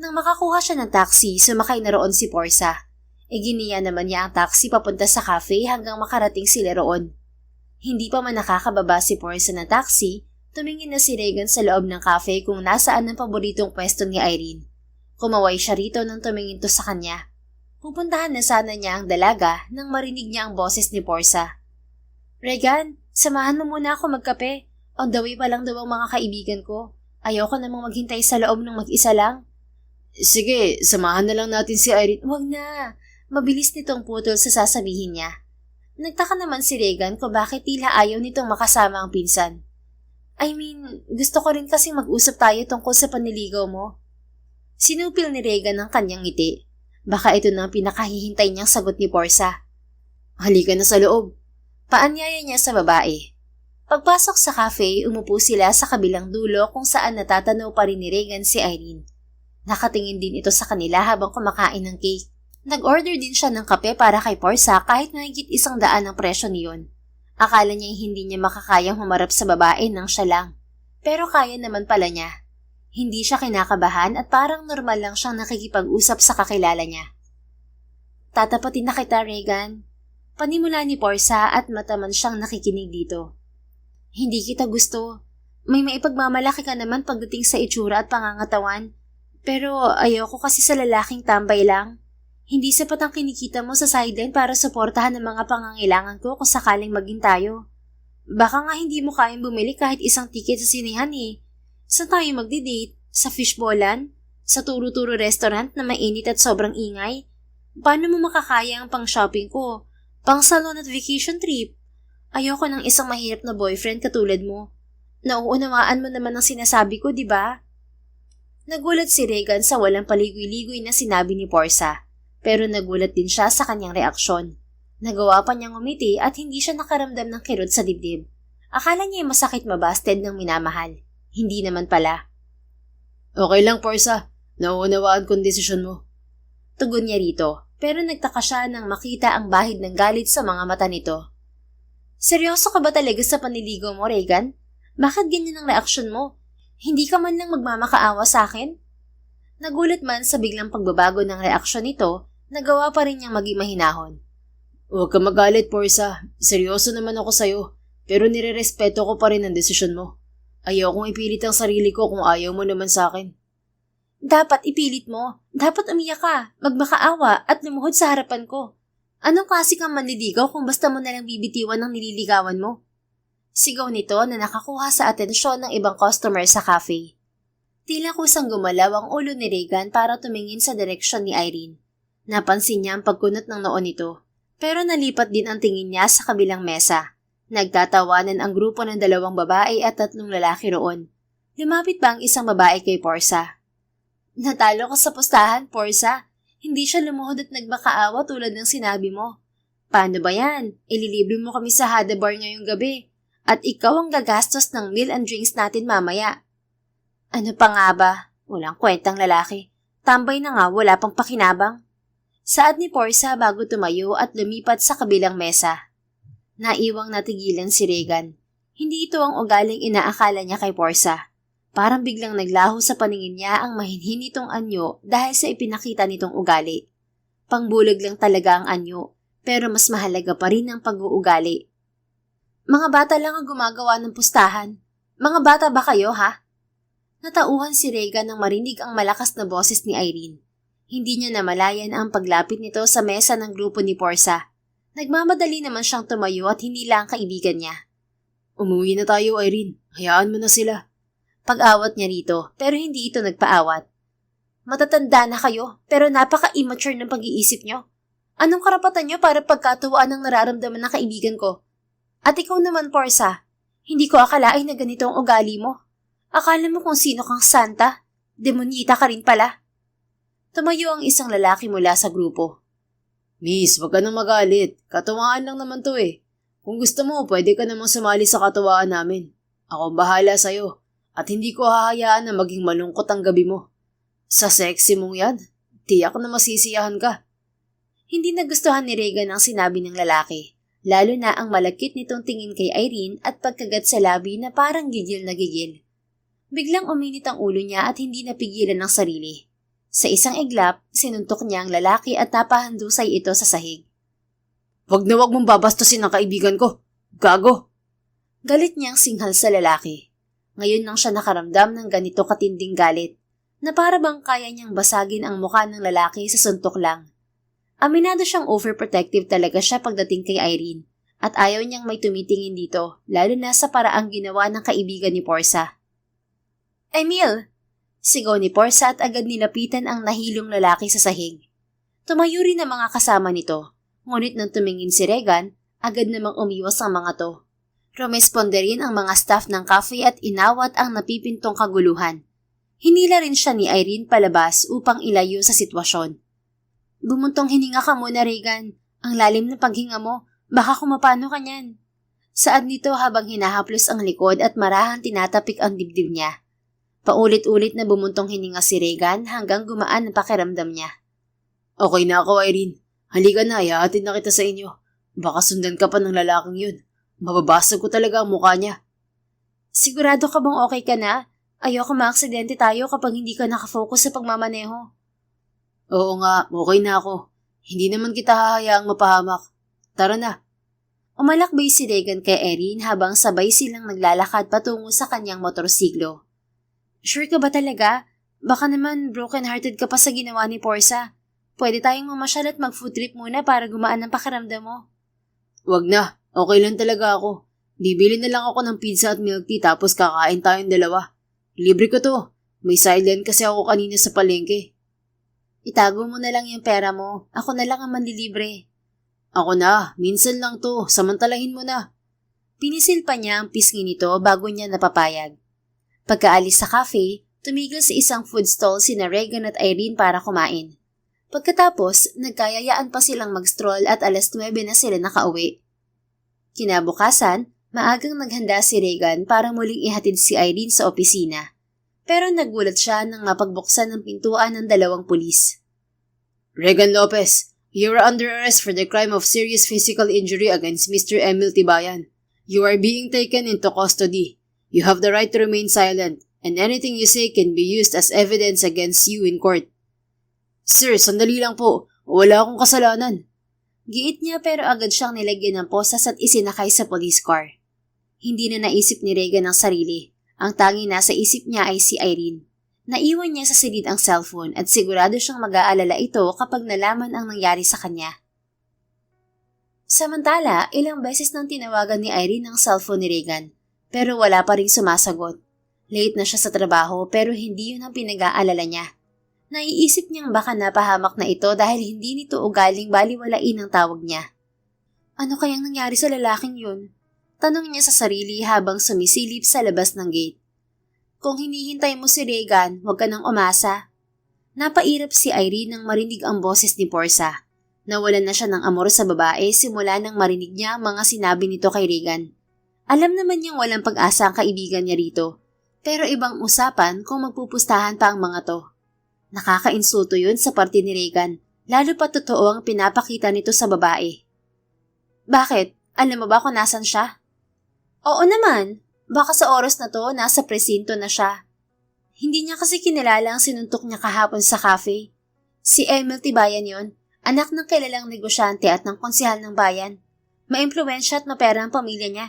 Nang makakuha siya ng taxi, sumakay na roon si Porsa. Iginiya naman niya ang taxi papunta sa cafe hanggang makarating sila roon. Hindi pa man nakakababa si Porsa ng taxi, tumingin na si Regan sa loob ng cafe kung nasaan ang paboritong pwesto ni Irene. Kumaway siya rito nang tumingin to sa kanya. Pupuntahan na sana niya ang dalaga nang marinig niya ang boses ni Porsa. Regan, samahan mo muna ako magkape. On the way pa lang daw ang mga kaibigan ko. Ayoko namang maghintay sa loob ng mag-isa lang. Sige, samahan na lang natin si Irene. Huwag na. Mabilis nitong putol sa sasabihin niya. Nagtaka naman si Regan kung bakit tila ayaw nitong makasama ang pinsan. Gusto ko rin kasing mag-usap tayo tungkol sa panliligaw mo. Sinupil ni Regan ang kanyang ngiti. Baka ito na ang pinakahihintay niyang sagot ni Porsa. Halika na sa loob. Paanyaya niya sa babae. Pagpasok sa cafe, umupo sila sa kabilang dulo kung saan natatanaw pa rin ni Regan si Irene. Nakatingin din ito sa kanila habang kumakain ng cake. Nag-order din siya ng kape para kay Porsa kahit mahigit 100 ang presyo niyon. Akala niya hindi niya makakayang humarap sa babae nang siya lang. Pero kaya naman pala niya. Hindi siya kinakabahan at parang normal lang siyang nakikipag-usap sa kakilala niya. Tatapatin na kita, Regan. Panimula ni Porsa at mataman siyang nakikinig dito. Hindi kita gusto. May maipagmamalaki ka naman pagdating sa itsura at pangangatawan. Pero ayoko kasi sa lalaking tambay lang. Hindi sapat ang kinikita mo sa sideline para suportahan ang mga pangangailangan ko kung sakaling maging tayo. Baka nga hindi mo kayang bumili kahit isang ticket sa sinihan eh. Saan tayo magdi-date? Sa fishballan? Sa turo-turo restaurant na mainit at sobrang ingay? Paano mo makakaya ang pang-shopping ko? Pang-salon at vacation trip? Ayoko ng isang mahirap na boyfriend katulad mo. Nauunawaan mo naman ang sinasabi ko, di ba? Nagulat si Regan sa walang paligoy-ligoy na sinabi ni Porsa. Pero nagulat din siya sa kanyang reaksyon. Nagawa pa niyang umiti at hindi siya nakaramdam ng kirot sa dibdib. Akala niya masakit mabasted ng minamahal. Hindi naman pala. Okay lang, Porsa. Nauunawaan kong desisyon mo. Tugon niya rito, pero nagtaka siya nang makita ang bahid ng galit sa mga mata nito. Seryoso ka ba talaga sa panliligaw mo, Regan? Bakit ganyan ang reaksyon mo? Hindi ka man lang magmamakaawa sa akin? Nagulat man sa biglang pagbabago ng reaksyon nito, nagawa pa rin niyang maging mahinahon. Huwag ka magalit, Porsa. Seryoso naman ako sa'yo, pero nirerespeto ko pa rin ang desisyon mo. Ayaw kong ipilit ang sarili ko kung ayaw mo naman sa akin. Dapat ipilit mo. Dapat umiyak ka, magmakaawa at lumuhod sa harapan ko. Anong klase kang manliligaw kung basta mo nalang bibitiwan ng nililigawan mo? Sigaw nito na nakakuha sa atensyon ng ibang customer sa cafe. Tila kusang gumalaw ang ulo ni Regan para tumingin sa direksyon ni Irene. Napansin niya ang pagkunot ng noo nito, pero nalipat din ang tingin niya sa kabilang mesa. Nagtatawanan ang grupo ng 2 babae at 3 lalaki roon. Lumapit ba ang isang babae kay Porsa? Natalo ka sa pustahan, Porsa. Hindi siya lumuhod at nagmakaawa tulad ng sinabi mo. Paano ba yan? Ililibre mo kami sa Hada Bar ngayong gabi. At ikaw ang gagastos ng meal and drinks natin mamaya. Ano pa nga ba? Walang kwentang lalaki. Tambay na nga, wala pang pakinabang. Saad ni Porsa bago tumayo at lumipat sa kabilang mesa. Naiwang natigilan si Regan. Hindi ito ang ugaling inaakala niya kay Porsa. Parang biglang naglaho sa paningin niya ang mahinhin nitong anyo dahil sa ipinakita nitong ugali. Pangbulag lang talaga ang anyo, pero mas mahalaga pa rin ang pag-uugali. Mga bata lang ang gumagawa ng pustahan. Mga bata ba kayo, ha? Natauhan si Regan nang marinig ang malakas na boses ni Irene. Hindi niya namalayan ang paglapit nito sa mesa ng grupo ni Porsa. Nagmamadali naman siyang tumayo at hindi lang ang kaibigan niya. Umuwi na tayo, Irene. Hayaan mo na sila. Pag-awat niya rito, pero hindi ito nagpaawat. Matatanda na kayo, pero napaka-immature ng pag-iisip nyo. Anong karapatan nyo para pagkatuwaan ng nararamdaman ng kaibigan ko? At ikaw naman, Porsa, hindi ko akalain na ganito ang ugali mo. Akala mo kung sino kang santa? Demonyita ka rin pala. Tumayo ang isang lalaki mula sa grupo. Miss, wag ka nang magalit. Katuwaan lang naman to eh. Kung gusto mo, pwede ka namang sumali sa katuwaan namin. Ako ang bahala sa'yo. At hindi ko hahayaan na maging malungkot ang gabi mo. Sa sexy mong yan, tiyak na masisiyahan ka. Hindi nagustuhan ni Regan ang sinabi ng lalaki, lalo na ang malakit nitong tingin kay Irene at pagkagat sa labi na parang gigil na gigil. Biglang uminit ang ulo niya at hindi napigilan ng sarili. Sa isang iglap, sinuntok niya ang lalaki at napahandusay ito sa sahig. Wag na wag mong babastusin ang kaibigan ko. Gago! Galit niyang singhal sa lalaki. Ngayon lang siya nakaramdam ng ganito katinding galit, na para bang kaya niyang basagin ang mukha ng lalaki sa suntok lang. Aminado siyang overprotective talaga siya pagdating kay Irene, at ayaw niyang may tumitingin dito, lalo na sa paraang ginawa ng kaibigan ni Porsa. Emil! Sigaw ni Porsa at agad nilapitan ang nahilong lalaki sa sahig. Tumayo rin ang mga kasama nito, ngunit nang tumingin si Regan, agad namang umiwas ang mga to. Rumesponde rin ang mga staff ng cafe at inawat ang napipintong kaguluhan. Hinila rin siya ni Irene palabas upang ilayo sa sitwasyon. Bumuntong hininga ka muna, Regan. Ang lalim ng paghinga mo, baka kumapano ka niyan. Saad nito habang hinahaplos ang likod at marahang tinatapik ang dibdib niya. Paulit-ulit na bumuntong hininga si Regan hanggang gumaan ang pakiramdam niya. Okay na ako, Irene. Halika na, ihahatid na kita sa inyo. Baka sundan ka pa ng lalaking yun. Mababasag ko talaga ang mukha niya. Sigurado ka bang okay ka na? Ayoko maaksidente tayo kapag hindi ka nakafocus sa pagmamaneho. Oo nga, okay na ako. Hindi naman kita hahayaang mapahamak. Tara na. Umalakbay si Regan kay Erin habang sabay silang naglalakad patungo sa kanyang motorsiklo. Sure ka ba talaga? Baka naman broken-hearted ka pa sa ginawa ni Porsa. Pwede tayong mamasyal at mag-food trip muna para gumaan ang pakiramdam mo. Wag na, okay lang talaga ako. Bibili na lang ako ng pizza at milk tea tapos kakain tayong dalawa. Libre ko to. May sideline kasi ako kanina sa palengke. Itago mo na lang yung pera mo. Ako na lang ang manlilibre. Ako na, minsan lang to. Samantalahin mo na. Pinisil pa niya ang pisngi nito bago niya napapayag. Pagkaalis sa cafe, tumigil sa isang food stall sina Regan at Irene para kumain. Pagkatapos, nagkayayaan pa silang mag-stroll at 9:00 na sila nakauwi. Kinabukasan, maagang naghanda si Regan para muling ihatid si Irene sa opisina. Pero nagulat siya nang mapagbuksan ng pintuan ng 2 pulis. Regan Lopez, you are under arrest for the crime of serious physical injury against Mr. Emil Tibayan. You are being taken into custody. You have the right to remain silent, and anything you say can be used as evidence against you in court. Sir, sandali lang po. Wala akong kasalanan. Giit niya pero agad siyang nilagyan ng posas at isinakay sa police car. Hindi na naisip ni Regan ang sarili. Ang tanging nasa isip niya ay si Irene. Naiwan niya sa silid ang cellphone at sigurado siyang mag-aalala ito kapag nalaman ang nangyari sa kanya. Samantala, ilang beses nang tinawagan ni Irene ang cellphone ni Regan, pero wala pa ring sumasagot. Late na siya sa trabaho pero hindi yun ang pinag-aalala niya. Naiisip niyang baka napahamak na ito dahil hindi nito ugaling baliwalain ang tawag niya. Ano kayang nangyari sa lalaking yun? Tanong niya sa sarili habang sumisilip sa labas ng gate. Kung hinihintay mo si Regan, huwag ka nang umasa. Napairap si Irene nang marinig ang boses ni Porsa. Nawalan na siya ng amor sa babae simula nang marinig niya ang mga sinabi nito kay Regan. Alam naman niyang walang pag-asa ang kaibigan niya rito, pero ibang usapan kung magpupustahan pa ang mga to. Nakakainsulto yun sa parte ni Regan, lalo pa totoo ang pinapakita nito sa babae. Bakit? Alam mo ba kung nasan siya? Oo naman. Baka sa oras na to, nasa presinto na siya. Hindi niya kasi kinilala ang sinuntok niya kahapon sa cafe. Si Emil Tibayan yon, anak ng kilalang negosyante at ng konsehal ng bayan. Maimpluwensya at mapera ang pamilya niya.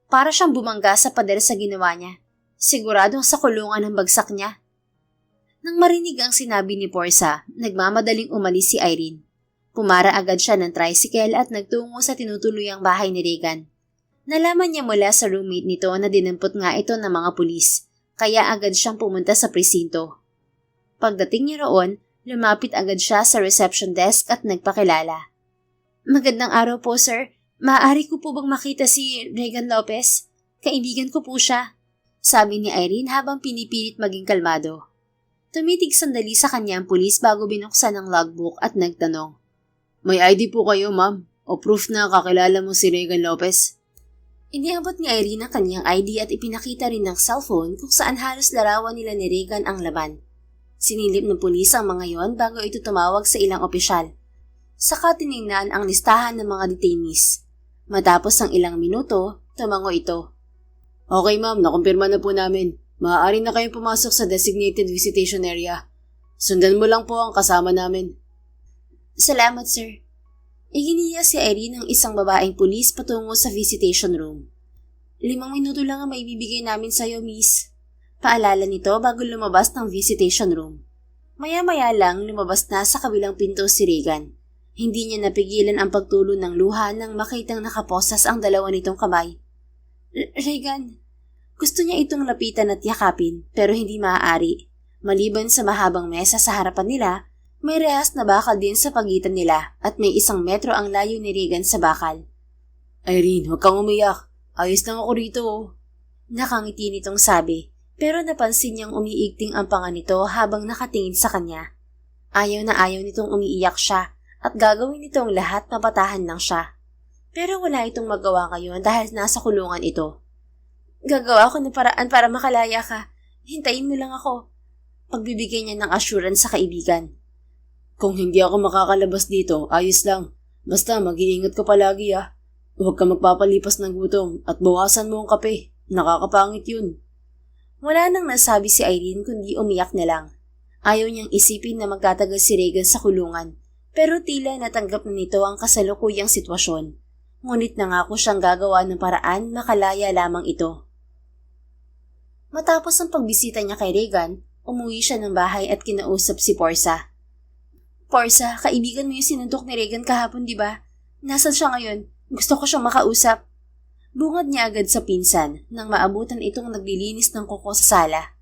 Para siyang bumangga sa pader sa ginawa niya. Siguradong sa kulungan ang bagsak niya. Nang marinig ang sinabi ni Porsa, nagmamadaling umalis si Irene. Pumara agad siya ng tricycle at nagtungo sa tinutuluyang bahay ni Regan. Nalaman niya mula sa roommate nito na dinampot nga ito ng mga pulis, kaya agad siyang pumunta sa presinto. Pagdating niya roon, lumapit agad siya sa reception desk at nagpakilala. Magandang araw po, sir. Maaari ko po bang makita si Regan Lopez? Kaibigan ko po siya. Sabi ni Irene habang pinipilit maging kalmado. Tumitig sandali sa kanya ang pulis bago binuksan ang logbook at nagtanong. May ID po kayo, ma'am? O proof na kakilala mo si Regan Lopez? Iniabot ni Irene ang kanyang ID at ipinakita rin ng cellphone kung saan halos larawan nila ni Regan ang laman. Sinilip ng pulis ang mga yon bago ito tumawag sa ilang opisyal. Saka tiningnan ang listahan ng mga detainees. Matapos ang ilang minuto, tumango ito. Okay ma'am, nakumpirma na po namin. Maaari na kayong pumasok sa designated visitation area. Sundan mo lang po ang kasama namin. Salamat sir. Iginiya si Irene ng isang babaeng pulis patungo sa visitation room. 5 minuto lang ang maibibigay namin sa'yo, miss. Paalala nito bago lumabas ng visitation room. Maya-maya lang lumabas na sa kabilang pinto si Regan. Hindi niya napigilan ang pagtulo ng luha nang makitang nakaposas ang dalawa nitong kamay. Regan, gusto niya itong lapitan at yakapin pero hindi maaari. Maliban sa mahabang mesa sa harapan nila, may rehas na bakal din sa pagitan nila at may 1 metro ang layo ni Regan sa bakal. Irene, huwag kang umiyak. Ayos lang ako rito. Nakangiti nitong sabi, pero napansin niyang umiigting ang panga nito habang nakatingin sa kanya. Ayaw na ayaw nitong umiiyak siya at gagawin nitong lahat mapatahan lang siya. Pero wala itong magawa ngayon dahil nasa kulungan ito. Gagawa ko ng paraan para makalaya ka. Hintayin mo lang ako. Pagbibigay niya ng assurance sa kaibigan. Kung hindi ako makakalabas dito, ayos lang. Basta mag-iingat ka palagi Huwag ka magpapalipas ng gutom at bawasan mo ang kape. Nakakapangit yun. Wala nang nasabi si Irene kundi umiyak na lang. Ayaw niyang isipin na magtatagal si Regan sa kulungan. Pero tila natanggap na nito ang kasalukuyang sitwasyon. Ngunit nangako siyang gagawa ng paraan makalaya lamang ito. Matapos ang pagbisita niya kay Regan, umuwi siya ng bahay at kinausap si Portia. Portia, kaibigan mo yung sinuntok ni Regan kahapon, di ba? Nasaan siya ngayon? Gusto ko siyang makausap. Bungad niya agad sa pinsan nang maabutan itong naglilinis ng kuko sa sala.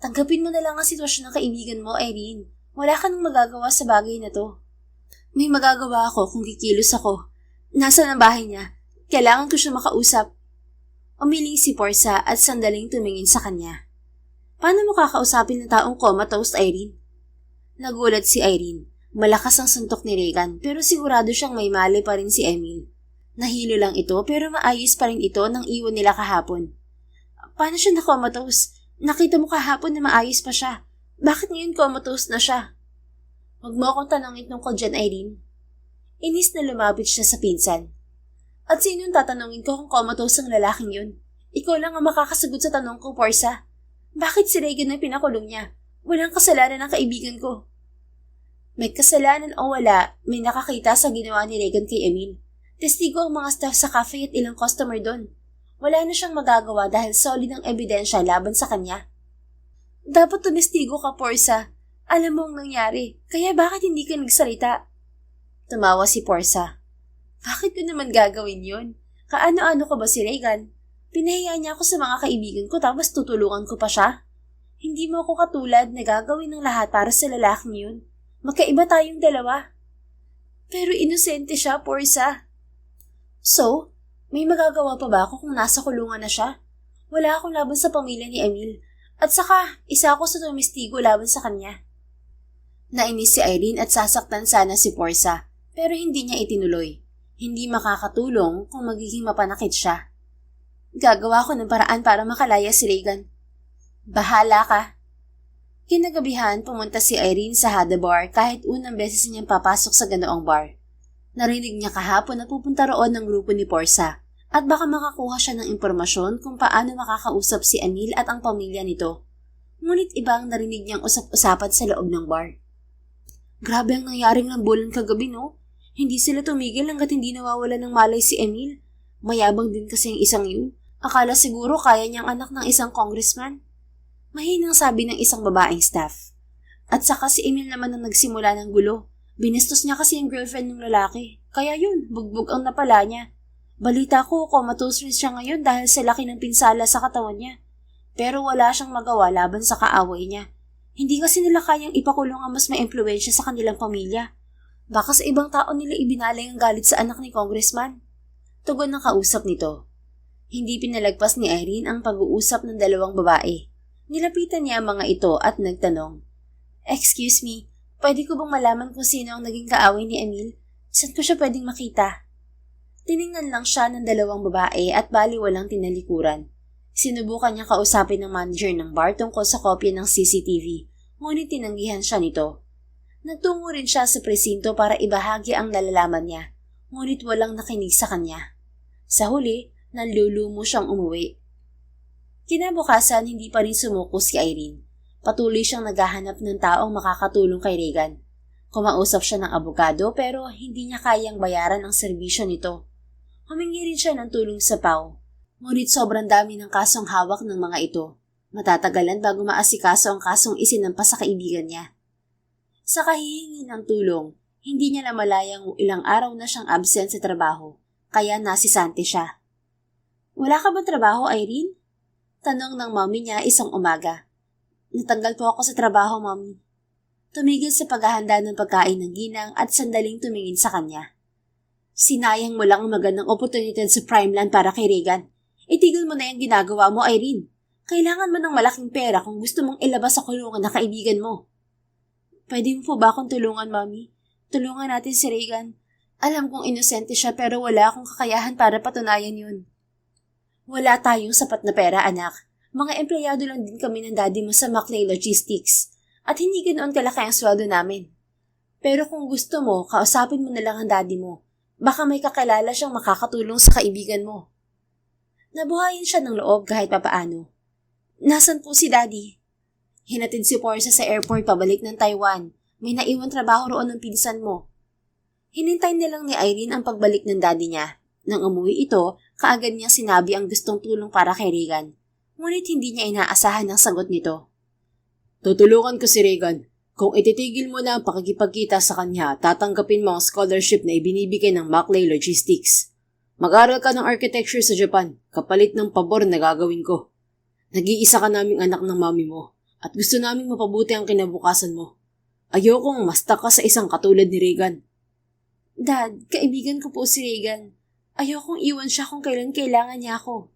Tanggapin mo na lang ang sitwasyon ng kaibigan mo, Irene. Wala ka nang magagawa sa bagay na to. May magagawa ako kung kikilos ako. Nasaan ang bahay niya? Kailangan ko siya makausap. Umiling si Portia at sandaling tumingin sa kanya. Paano mo kakausapin ng taong comatose, Irene? Nagulat si Irene. Malakas ang suntok ni Regan pero sigurado siyang may mali pa rin si Emil. Nahilo lang ito pero maayos pa rin ito nang iwan nila kahapon. Paano siya na-comatose? Nakita mo kahapon na maayos pa siya. Bakit ngayon comatose na siya? Huwag mo akong tanongin tungkol dyan, Irene. Inis na lumapit siya sa pinsan. At sinong tatanungin ko kung comatose ang lalaking yun? Ikaw lang ang makakasagot sa tanong ko, Portia. Bakit si Regan ang pinakulong niya? Walang kasalanan ng kaibigan ko. May kasalanan o wala, may nakakita sa ginawa ni Regan kay Emil. Testigo ang mga staff sa cafe at ilang customer doon. Wala na siyang magagawa dahil solid ang ebidensya laban sa kanya. Dapat tumestigo ka, Portia. Alam mo ang nangyari, kaya bakit hindi ka nagsalita? Tumawa si Portia. Bakit ko naman gagawin yun? Kaano-ano ko ba si Regan? Pinahiya niya ako sa mga kaibigan ko tapos tutulungan ko pa siya? Hindi mo ako katulad na gagawin ng lahat para sa lalaking yun. Magkaiba tayong dalawa. Pero inosente siya, Portia. So, may magagawa pa ba ako kung nasa kulungan na siya? Wala akong laban sa pamilya ni Emil. At saka, isa ako sa tumestigo laban sa kanya. Nainis si Irene at sasaktan sana si Portia, pero hindi niya itinuloy. Hindi makakatulong kung magiging mapanakit siya. Gagawa ko ng paraan para makalaya si Regan. Bahala ka. Kinagabihan, pumunta si Irene sa Hada Bar kahit unang beses niyang papasok sa ganoong bar. Narinig niya kahapon na pupunta roon ng grupo ni Portia at baka makakuha siya ng impormasyon kung paano makakausap si Anil at ang pamilya nito. Ngunit iba ang narinig niyang usap-usapan sa loob ng bar. Grabe ang nangyaring lambulan kagabi, no? Hindi sila tumigil hanggat hindi nawawala ng malay si Emil. Mayabang din kasi ang isang yun. Akala siguro kaya niyang anak ng isang congressman. Mahinang sabi ng isang babaeng staff. At saka si Emil naman ang nagsimula ng gulo. Binastos niya kasi ang girlfriend ng lalaki. Kaya yun, bugbog ang napala niya. Balita ko, comatose rin siya ngayon dahil sa laki ng pinsala sa katawan niya. Pero wala siyang magawa laban sa kaaway niya. Hindi kasi nila kayang ipakulong ang mas may impluwensya sa kanilang pamilya. Baka sa ibang tao nila ibinalay ang galit sa anak ni Congressman. Tugon ng kausap nito. Hindi pinalagpas ni Irene ang pag-uusap ng dalawang babae. Nilapitan niya ang mga ito at nagtanong, "Excuse me, pwede ko bang malaman kung sino ang naging kaaway ni Emil? Saan ko siya pwedeng makita?" Tiningnan lang siya ng dalawang babae at baliwalang tinalikuran. Sinubukan niya kausapin ng manager ng bar tungkol sa kopya ng CCTV, ngunit tinanggihan siya nito. Nagtungo rin siya sa presinto para ibahagi ang nalalaman niya, ngunit walang nakinig sa kanya. Sa huli, nanlulumo siyang umuwi. Kinabukasan, hindi pa rin sumuko si Irene. Patuloy siyang naghahanap ng taong makakatulong kay Regan. Kumausap siya ng abogado pero hindi niya kayang bayaran ang serbisyo nito. Humingi rin siya ng tulong sa PAW. Ngunit sobrang dami ng kasong hawak ng mga ito. Matatagalan bago maasikaso ang kasong isinampas sa kaibigan niya. Sa kahihingi ng tulong, hindi niya namalayang ilang araw na siyang absent sa trabaho, kaya nasisante siya. "Wala ka bang trabaho, Irene?" Tanong ng mommy niya isang umaga. "Natanggal po ako sa trabaho, mommy." Tumigil sa paghahanda ng pagkain ng ginang at sandaling tumingin sa kanya. "Sinayang mo lang ang magandang oportunidad sa Primeland para kay Regan. Itigil mo na yung ginagawa mo, Irene. Kailangan mo ng malaking pera kung gusto mong ilabas sa kulungan na kaibigan mo." "Pwede mo po ba akong tulungan, Mommy? Tulungan natin si Regan. Alam kong inosente siya pero wala akong kakayahan para patunayan yun." "Wala tayong sapat na pera, anak. Mga empleyado lang din kami ng daddy mo sa Maclay Logistics at hindi ganoon kalaki ang sweldo namin. Pero kung gusto mo, kausapin mo na lang ang daddy mo. Baka may kakilala siyang makakatulong sa kaibigan mo." Nabuhayin siya ng loob kahit papaano. "Nasaan po si daddy?" "Hinatid si Portia sa airport pabalik ng Taiwan. May naiwan trabaho roon ng pinsan mo." Hinintay nilang ni Irene ang pagbalik ng daddy niya. Nang umuwi ito, kaagad niya sinabi ang gustong tulong para kay Regan. Ngunit hindi niya inaasahan ang sagot nito. Tutulungan ko si Regan. Kung ititigil mo na ang pakikipagkita sa kanya, tatanggapin mo ang scholarship na ibinibigay ng Maclay Logistics. Mag-aral ka ng architecture sa Japan, kapalit ng pabor na gagawin ko. Nag-iisa ka naming anak ng mami mo, at gusto naming mapabuti ang kinabukasan mo. Ayokong masta ka sa isang katulad ni Regan. "Dad, kaibigan ko po si Regan. Ayokong iwan siya kung kailan kailangan niya ako."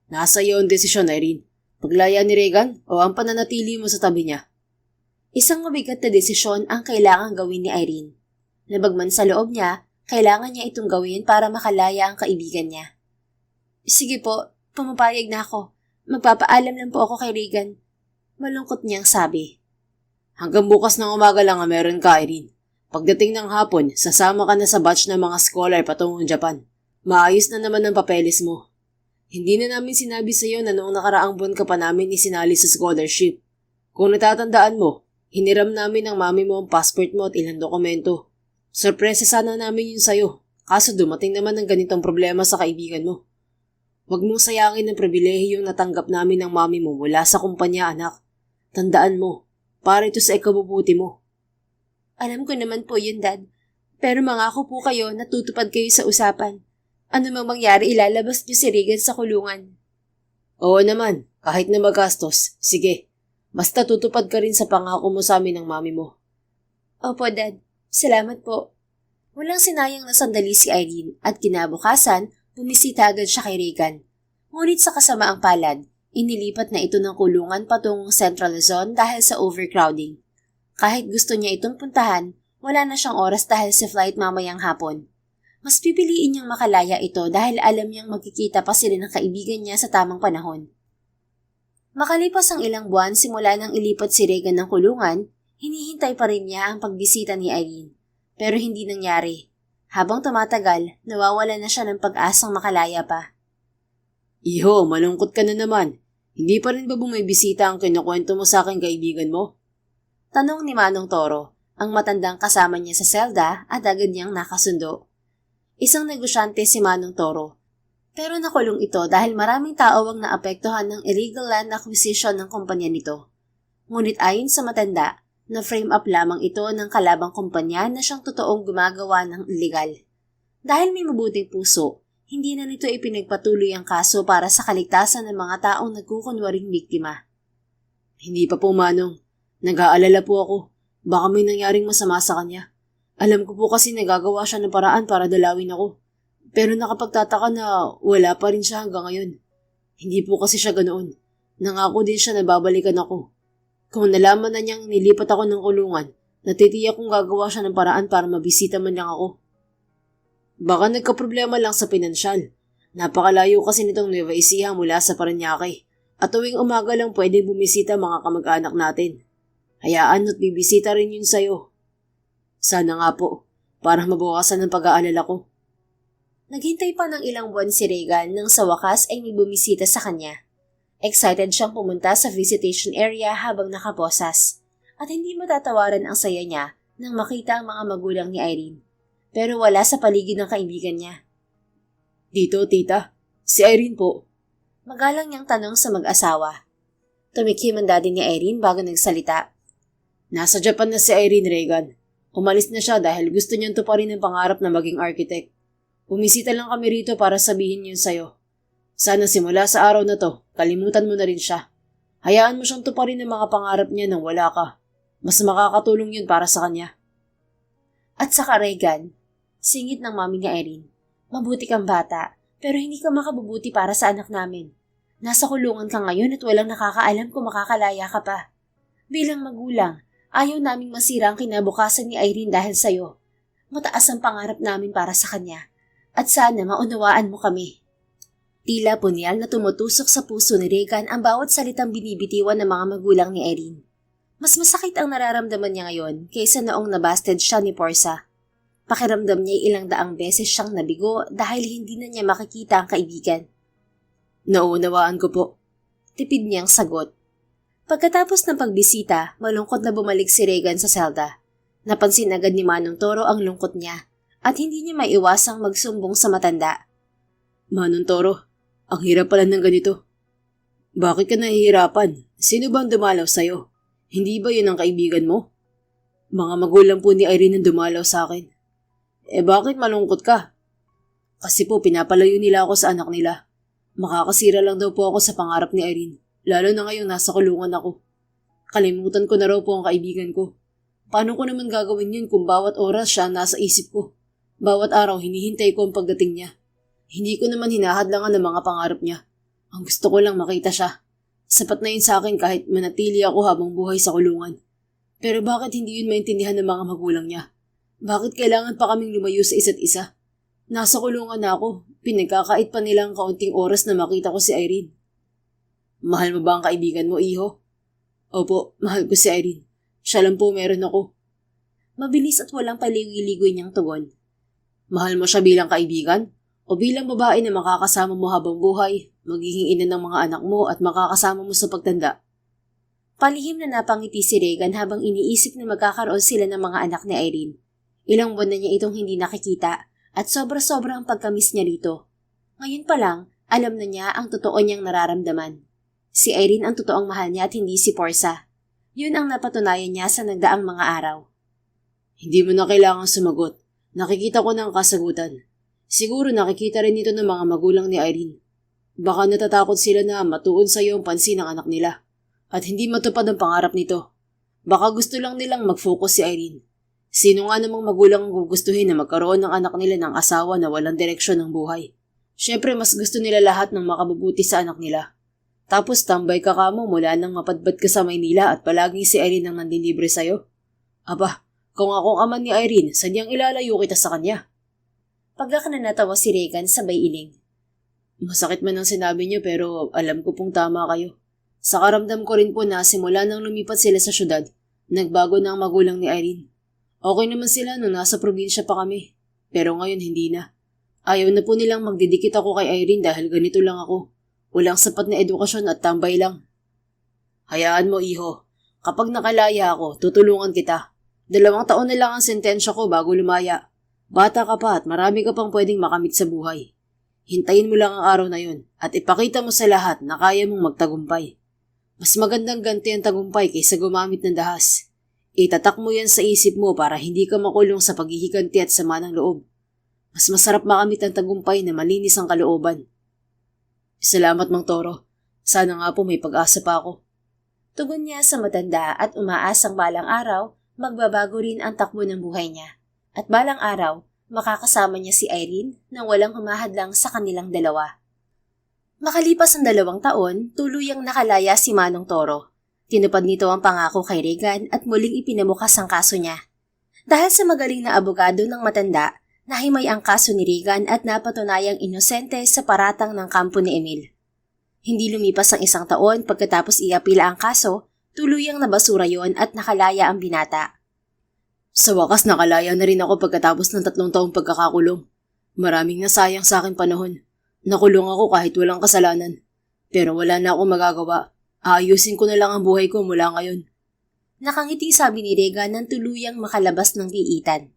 Nasa iyo ang desisyon, Irene. Paglaya ni Regan o ang pananatili mo sa tabi niya. Isang mabigat na desisyon ang kailangang gawin ni Irene. Labagman sa loob niya, kailangan niya itong gawin para makalaya ang kaibigan niya. "Sige po, pumapayag na ako. Magpapaalam lang po ako kay Regan." Malungkot niyang sabi. Hanggang bukas ng umaga lang ang meron ka, Irene. Pagdating ng hapon, sasama ka na sa batch ng mga scholar patungong Japan. Maayos na naman ang papeles mo. Hindi na namin sinabi sa iyo na noong nakaraang buwan ka pa namin isinali sa scholarship. Kung natatandaan mo, hiniram namin ng mami mo ang passport mo at ilang dokumento. Sorpresa sana namin yun sa'yo, kaso dumating naman ng ganitong problema sa kaibigan mo. Huwag mong sayangin ang pribilehiyong natanggap namin ng mami mo mula sa kumpanya, anak. Tandaan mo, para ito sa ikabubuti mo. Alam ko naman po yun, Dad. Pero mangako po kayo na tutupad kayo sa usapan. Ano mang mangyari, ilalabas niyo si Regan sa kulungan. Oo naman, kahit na magastos. Sige, basta tutupad ka rin sa pangako mo sa amin ng mami mo. Opo, Dad. Salamat po. Walang sinayang na sandali si Irene at kinabukasan, bumisita agad siya kay Regan. Ngunit sa kasamaang palad, inilipat na ito ng kulungan patungong Central Luzon dahil sa overcrowding. Kahit gusto niya itong puntahan, wala na siyang oras dahil sa flight mamayang hapon. Mas pipiliin niyang makalaya ito dahil alam niyang magkikita pa sila ng kaibigan niya sa tamang panahon. Makalipas ang ilang buwan simula nang ilipat si Regan ng kulungan, hinihintay pa rin niya ang pagbisita ni Irene. Pero hindi nangyari. Habang tumatagal, nawawala na siya ng pag-asang makalaya pa. Iho, malungkot ka na naman. Hindi pa rin ba bumibisita ang kinukwento mo sa aking kaibigan mo? Tanong ni Manong Toro, ang matandang kasama niya sa selda at agad niyang nakasundo. Isang negosyante si Manong Toro. Pero nakulong ito dahil maraming tao ang naapektuhan ng illegal land acquisition ng kumpanya nito. Ngunit ayon sa matanda, na-frame up lamang ito ng kalabang kumpanya na siyang totoong gumagawa ng illegal. Dahil may mabuting puso, hindi na nito ipinagpatuloy ang kaso para sa kaligtasan ng mga taong nagkukunwaring biktima. Hindi pa po, Manong. Nag-aalala po ako. Baka may nangyaring masama sa kanya. Alam ko po kasi nagagawa siya ng paraan para dalawin ako. Pero nakapagtataka na wala pa rin siya hanggang ngayon. Hindi po kasi siya ganoon. Nangako din siya na babalikan ako. Kung nalaman na niyang nilipat ako ng kulungan, natitiyak kong gagawa siya ng paraan para mabisita man lang ako. Baka nagkaproblema lang sa pinansyal. Napakalayo kasi nitong Nueva Ecija mula sa Parañaque. At tuwing umaga lang pwede bumisita mga kamag-anak natin. Hayaan at bibisita rin yun sa'yo. Sana nga po, para mabawasan ng pag-aalala ko. Naghintay pa ng ilang buwan si Regan nang sa wakas ay may bumisita sa kanya. Excited siyang pumunta sa visitation area habang nakaposas. At hindi matatawaran ang saya niya nang makita ang mga magulang ni Irene. Pero wala sa paligid ng kaibigan niya. Dito, tita. Si Irene po. Magalang niyang tanong sa mag-asawa. Tumikim ang daddy ni Irene bago nagsalita. Nasa Japan na si Irene, Regan. Umalis na siya dahil gusto niyang tuparin ang pangarap na maging architect. Bumisita lang kami rito para sabihin yun sa'yo. Sana simula sa araw na to, kalimutan mo na rin siya. Hayaan mo siyang tuparin ang mga pangarap niya nang wala ka. Mas makakatulong yun para sa kanya. At saka Regan, singit ng mami ni Irene. Mabuti kang bata, pero hindi ka makabubuti para sa anak namin. Nasa kulungan ka ngayon at walang nakakaalam kung makakalaya ka pa. Bilang magulang, ayaw naming masira ang kinabukasan ni Irene dahil sa'yo. Mataas ang pangarap namin para sa kanya. At sana maunawaan mo kami. Tila punyal na tumutusok sa puso ni Regan ang bawat salitang binibitiwan ng mga magulang ni Irene. Mas masakit ang nararamdaman niya ngayon kaysa noong nabasted siya ni Portia. Pakiramdam niya ilang daang beses siyang nabigo dahil hindi na niya makikita ang kaibigan. Nauunawaan ko po. Tipid niyang sagot. Pagkatapos ng pagbisita, malungkot na bumalik si Regan sa selda. Napansin agad ni Manong Toro ang lungkot niya at hindi niya maiwasang magsumbong sa matanda. Manong Toro, ang hirap pala ng ganito. Bakit ka nahihirapan? Sino bang dumalaw sa'yo? Hindi ba yun ang kaibigan mo? Mga magulang po ni Irene ang dumalaw sa akin. Bakit malungkot ka? Kasi po pinapalayo nila ako sa anak nila. Makakasira lang daw po ako sa pangarap ni Irene, lalo na ngayong nasa kulungan ako. Kalimutan ko na raw po ang kaibigan ko. Paano ko naman gagawin yun kung bawat oras siya nasa isip ko? Bawat araw hinihintay ko ang pagdating niya. Hindi ko naman hinahadlangan ng mga pangarap niya. Ang gusto ko lang makita siya. Sapat na yun sa akin kahit manatili ako habang buhay sa kulungan. Pero bakit hindi yun maintindihan ng mga magulang niya? Bakit kailangan pa kaming lumayo sa isa't isa? Nasa kulungan na ako. Pinagkakait pa nilang kaunting oras na makita ko si Irene. Mahal mo ba ang kaibigan mo, iho? Opo, mahal ko si Irene. Siya lang po meron ako. Mabilis at walang paligoy-ligoy niyang tugon. Mahal mo siya bilang kaibigan? O bilang babae na makakasama mo habang buhay, magiging ina ng mga anak mo at makakasama mo sa pagtanda? Palihim na napangiti si Regan habang iniisip na magkakaroon sila ng mga anak ni Irene. Ilang buwan na niya itong hindi nakikita at sobra-sobra ang pagkamis niya rito. Ngayon pa lang, alam na niya ang totoo niyang nararamdaman. Si Irene ang totoong mahal niya at hindi si Portia. Yun ang napatunayan niya sa nagdaang mga araw. Hindi mo na kailangang sumagot. Nakikita ko na ang kasagutan. Siguro nakikita rin ito ng mga magulang ni Irene. Baka natatakot sila na matuon sa iyo ang pansin ng anak nila at hindi matupad ang pangarap nito. Baka gusto lang nilang mag-focus si Irene. Sino nga namang magulang ang gugustuhin na magkaroon ng anak nila ng asawa na walang direksyon ng buhay? Siyempre mas gusto nila lahat ng makabubuti sa anak nila. Tapos tambay ka kamo mula nang mapadbad ka sa Maynila at palaging si Irene ang nandilibre sa'yo. Aba, kung akong ama ni Irene, sadyang ilalayo kita sa kanya. Pagka na natawa si Regan sabay iling. Masakit man ang sinabi niyo pero alam ko pong tama kayo. Sa karamdam ko rin po na simula nang lumipat sila sa syudad, nagbago na ang magulang ni Irene. Okay naman sila nung nasa probinsya pa kami, pero ngayon hindi na. Ayaw na po nilang magdidikit ako kay Irene dahil ganito lang ako. Walang sapat na edukasyon at tambay lang. Hayaan mo, iho. Kapag nakalaya ako, tutulungan kita. 2 taon na lang ang sentensya ko bago lumaya. Bata ka pa at marami ka pang pwedeng makamit sa buhay. Hintayin mo lang ang araw na yun at ipakita mo sa lahat na kaya mong magtagumpay. Mas magandang ganti ang tagumpay kaysa gumamit ng dahas. Itatak mo yan sa isip mo para hindi ka makulong sa paghihiganti at sama ng loob. Mas masarap makamit ang tagumpay na malinis ang kalooban. Salamat, Mang Toro. Sana nga po may pag-asa pa ako. Tugon niya sa matanda at umaasang balang araw, magbabago rin ang takbo ng buhay niya. At balang araw, makakasama niya si Irene nang walang humahadlang sa kanilang dalawa. Makalipas ang 2 taon, tuluyang nakalaya si Manong Toro. Tinupad nito ang pangako kay Regan at muling ipinamukas ang kaso niya. Dahil sa magaling na abogado ng matanda, nahimay ang kaso ni Regan at napatunayang inosente sa paratang ng kampo ni Emil. Hindi lumipas ang 1 taon pagkatapos iapila ang kaso, tuluyang nabasura yon at nakalaya ang binata. Sa wakas nakalaya na rin ako pagkatapos ng 3 taong pagkakakulong. Maraming nasayang sa aking panahon. Nakulong ako kahit walang kasalanan. Pero wala na akong magagawa. Aayusin ko na lang ang buhay ko mula ngayon. Nakangiti sabi ni Regan nang tuluyang makalabas ng giitan.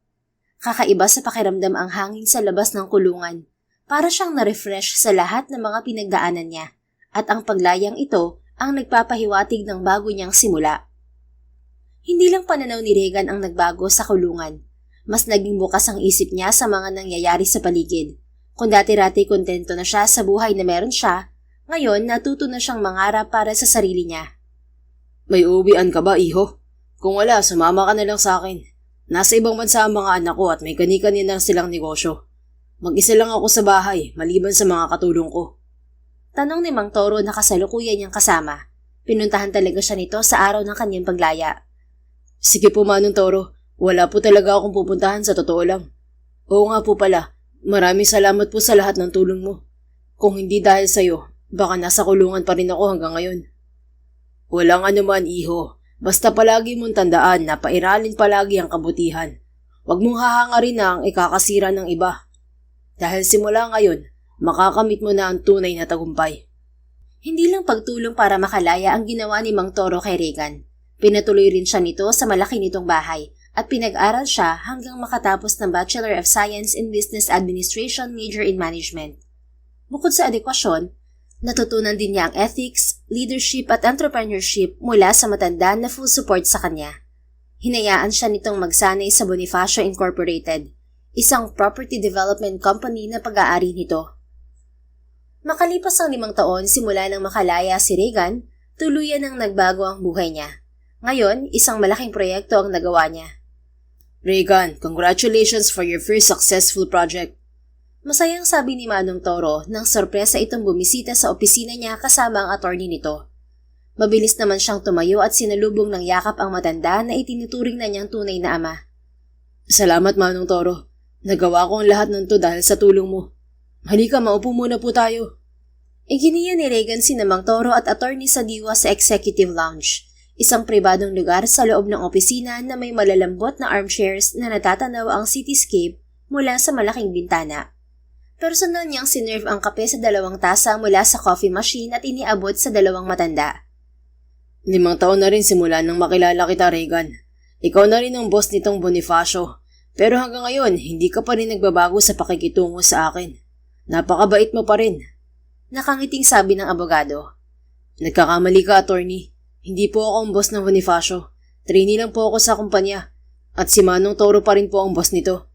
Kakaiba sa pakiramdam ang hangin sa labas ng kulungan. Para siyang na-refresh sa lahat ng mga pinagdaanan niya. At ang paglayang ito ang nagpapahiwatig ng bago niyang simula. Hindi lang pananaw ni Regan ang nagbago sa kulungan. Mas naging bukas ang isip niya sa mga nangyayari sa paligid. Kung dati-rati kontento na siya sa buhay na meron siya, ngayon natuto na siyang mangarap para sa sarili niya. May uuwian ka ba, iho? Kung wala, sumama ka na lang sa akin. Nasa ibang bansa ang mga anak ko at may kani-kani na silang negosyo. Mag-isa lang ako sa bahay, maliban sa mga katulong ko. Tanong ni Mang Toro na kasalukuyan niyang kasama. Pinuntahan talaga siya nito sa araw ng kanyang paglaya. Sige po, Manong Toro. Wala po talaga akong pupuntahan sa totoo lang. Oo nga po pala. Maraming salamat po sa lahat ng tulong mo. Kung hindi dahil sa'yo, baka nasa kulungan pa rin ako hanggang ngayon. Walang anuman, iho. Basta palagi mong tandaan na pairalin palagi ang kabutihan. Huwag mong hahangarin na ang ikakasira ng iba. Dahil simula ngayon, makakamit mo na ang tunay na tagumpay. Hindi lang pagtulong para makalaya ang ginawa ni Mang Toro kay Regan. Pinatuloy rin siya nito sa malaki nitong bahay at pinag-aral siya hanggang makatapos ng Bachelor of Science in Business Administration major in Management. Bukod sa edukasyon, natutunan din niya ang ethics, leadership at entrepreneurship mula sa matanda na full support sa kanya. Hinayaan siya nitong magsanay sa Bonifacio Incorporated, isang property development company na pag-aari nito. Makalipas ang 5 taon simula nang makalaya si Regan, tuluyan ang nagbago ang buhay niya. Ngayon, isang malaking proyekto ang nagawa niya. Regan, congratulations for your first successful project. Masayang sabi ni Manong Toro nang sorpresa itong bumisita sa opisina niya kasama ang attorney nito. Mabilis naman siyang tumayo at sinalubong ng yakap ang matanda na itinuturing na niyang tunay na ama. Salamat, Manong Toro. Nagawa ko ang lahat ng to dahil sa tulong mo. Halika, maupo muna po tayo. Iginiya ni Regan si Mang Toro at attorney sa diwa sa Executive Lounge, isang pribadong lugar sa loob ng opisina na may malalambot na armchairs na natatanaw ang cityscape mula sa malaking bintana. Personal niyang sinerve ang kape sa 2 tasa mula sa coffee machine at iniabot sa 2 matanda. 5 taon na rin simula nang makilala kita, Regan. Ikaw na rin ang boss nitong Bonifacio. Pero hanggang ngayon, hindi ka pa rin nagbabago sa pakikitungo sa akin. Napakabait mo pa rin. Nakangiting sabi ng abogado. Nagkakamali ka, attorney. Hindi po ako ang boss ng Bonifacio. Trainee lang po ako sa kumpanya. At si Manong Toro pa rin po ang boss nito.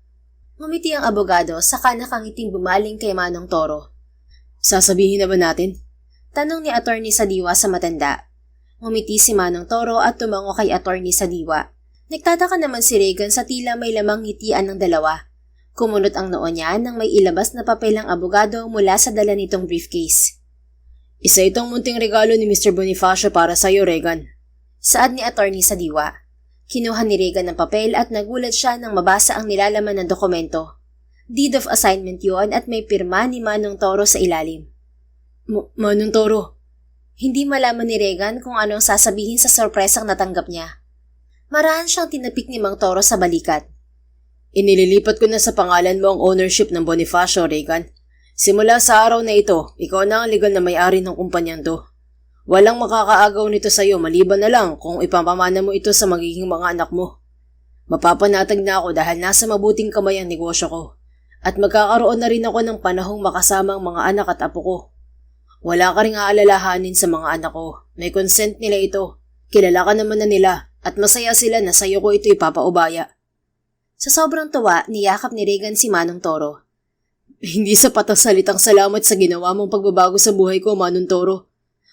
Ngumiti ang abogado saka nakangiting bumaling kay Manong Toro. Sasabihin na ba natin? Tanong ni attorney sa diwa sa matanda. Ngumiti si Manong Toro at tumango kay attorney sa diwa. Nagtataka naman si Regan sa tila may lamang ngitian ng dalawa. Kumunot ang noo niya nang may ilabas na papel ang abogado mula sa dala nitong briefcase. Isa itong munting regalo ni Mr. Bonifacio para sa iyo, Regan. Saad ni attorney sa diwa. Kinuha ni Regan ng papel at nagulat siya nang mabasa ang nilalaman ng dokumento. Deed of assignment yon at may pirma ni Manong Toro sa ilalim. Manong Toro? Hindi malaman ni Regan kung anong sasabihin sa sorpresang natanggap niya. Marahan siyang tinapik ni Mang Toro sa balikat. Inililipat ko na sa pangalan mo ang ownership ng Bonifacio, Regan. Simula sa araw na ito, ikaw na ang legal na may-ari ng kumpanyang to. Walang makakaagaw nito sa iyo maliban na lang kung ipapamana mo ito sa magiging mga anak mo. Mapapanatag na ako dahil nasa mabuting kamay ang negosyo ko. At magkakaroon na rin ako ng panahong makasama ang mga anak at apo ko. Wala ka ring aalalahanin sa mga anak ko. May consent nila ito. Kilala ka naman na nila at masaya sila na sa iyo ko ito ipapaubaya. Sa sobrang tuwa, niyakap ni Regan si Manong Toro. Hindi sapat ang salitang salamat sa ginawa mong pagbabago sa buhay ko, Manong Toro.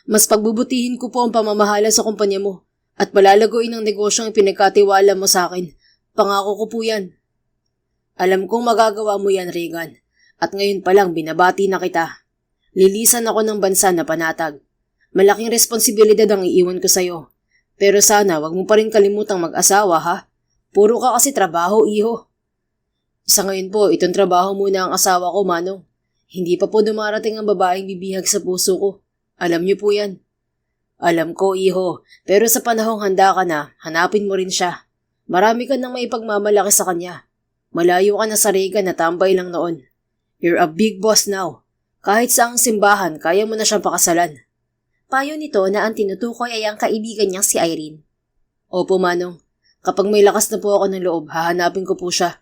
Mas pagbubutihin ko po ang pamamahala sa kumpanya mo at palalaguin ang negosyong ipinagkatiwala mo sa akin. Pangako ko po yan. Alam kong magagawa mo yan, Regan. At ngayon pa lang binabati na kita. Lilisan ako ng bansa na panatag. Malaking responsibilidad ang iiwan ko sa'yo. Pero sana wag mo pa rin kalimutang mag-asawa, ha? Puro ka kasi trabaho, iho. Sa ngayon po, itong trabaho muna ang asawa ko, Manong. Hindi pa po dumarating ang babaeng bibihag sa puso ko. Alam niyo po yan. Alam ko, iho. Pero sa panahong handa ka na, hanapin mo rin siya. Marami ka nang maipagmamalaki sa kanya. Malayo ka na sa Regan na tambay lang noon. You're a big boss now. Kahit sa ang simbahan, kaya mo na siyang pakasalan. Payo nito na ang tinutukoy ay ang kaibigan niyang si Irene. Opo, Manong. Kapag may lakas na po ako ng loob, hahanapin ko po siya.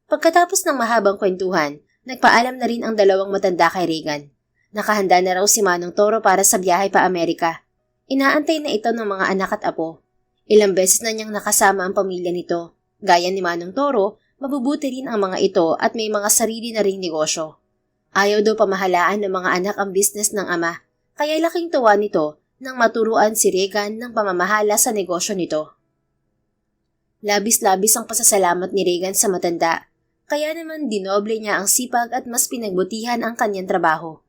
Pagkatapos ng mahabang kwentuhan, nagpaalam na rin ang dalawang matanda kay Regan. Nakahanda na raw si Manong Toro para sa biyahe pa Amerika. Inaantay na ito ng mga anak at apo. Ilang beses na niyang nakasama ang pamilya nito. Gaya ni Manong Toro, mabubuti rin ang mga ito at may mga sarili na ring negosyo. Ayaw daw pamahalaan ng mga anak ang business ng ama, kaya laking tuwa nito nang maturuan si Regan ng pamamahala sa negosyo nito. Labis-labis ang pasasalamat ni Regan sa matanda, kaya naman dinoble niya ang sipag at mas pinagbutihan ang kanyang trabaho.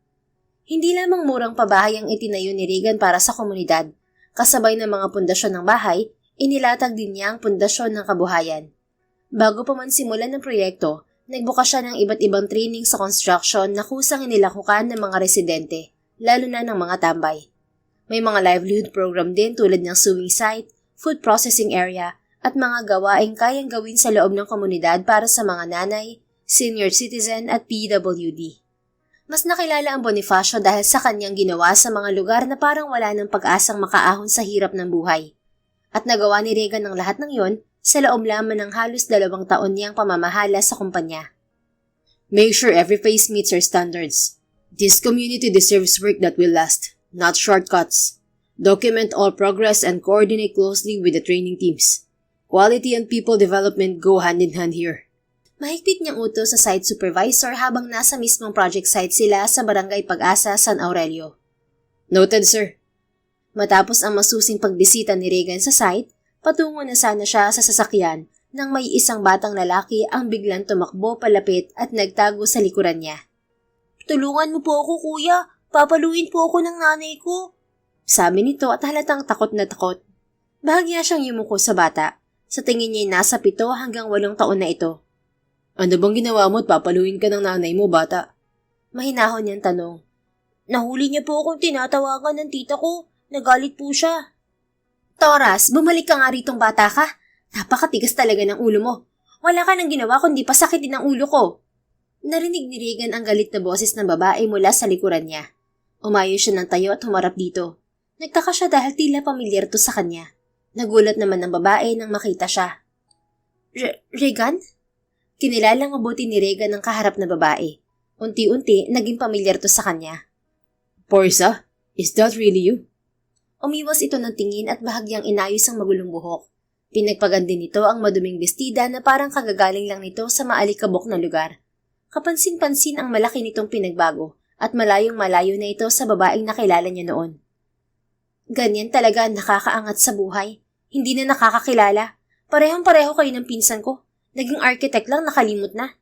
Hindi lamang murang pabahay ang itinayo ni Regan para sa komunidad, kasabay ng mga pundasyon ng bahay, inilatag din niya ang pundasyon ng kabuhayan. Bago pa man simulan ng proyekto, nagbukas siya ng iba't ibang training sa construction na kusang inilakukan ng mga residente, lalo na ng mga tambay. May mga livelihood program din tulad ng sewing site, food processing area, at mga gawaing kayang gawin sa loob ng komunidad para sa mga nanay, senior citizen at PWD. Mas nakilala ang Bonifacio dahil sa kanyang ginawa sa mga lugar na parang wala ng pag-asang makaahon sa hirap ng buhay. At nagawa ni Regan ang lahat ng yon sa loob lamang ng halos 2 taon niyang pamamahala sa kumpanya. Make sure every phase meets our standards. This community deserves work that will last, not shortcuts. Document all progress and coordinate closely with the training teams. Quality and people development go hand in hand here. Mahigpit niyang utos sa site supervisor habang nasa mismong project site sila sa Barangay Pag-asa, San Aurelio. Noted, sir. Matapos ang masusing pagbisita ni Regan sa site, patungo na sana siya sa sasakyan nang may isang batang lalaki ang biglang tumakbo palapit at nagtago sa likuran niya. "Tulungan mo po ako, kuya. Papaluin po ako ng nanay ko," sabi nito at halatang takot na takot. Bahagya siyang yumuko sa bata. Sa tingin niya nasa 7 hanggang 8 taon na ito. Ano bang ginawa mo at papaluin ka ng nanay mo, bata? Mahinahon niyang tanong. "Nahuli niya po akong tinatawagan ng tita ko. Nagalit po siya." "Toras, bumalik ka nga ritong bata ka. Napakatigas talaga ng ulo mo. Wala ka nang ginawa kundi pasakitin ang ulo ko." Narinig ni Regan ang galit na boses ng babae mula sa likuran niya. Umayo siya ng tayo at humarap dito. Nagtaka siya dahil tila pamilyar to sa kanya. Nagulat naman ng babae nang makita siya. Regan? Kinilalang mabuti ni Regan ang kaharap na babae. Unti-unti, naging pamilyar to sa kanya. Porsa, is that really you? Umiwas ito ng tingin at bahagyang inayos ang magulong buhok. Pinagpaganda nito ang maduming bestida na parang kagagaling lang nito sa maalikabok na lugar. Kapansin-pansin ang malaki nitong pinagbago at malayong-malayo na ito sa babaeng nakilala niya noon. Ganyan talaga nakakaangat sa buhay. Hindi na nakakakilala. Parehong-pareho kayo ng pinsan ko. Naging architect lang, nakalimot na.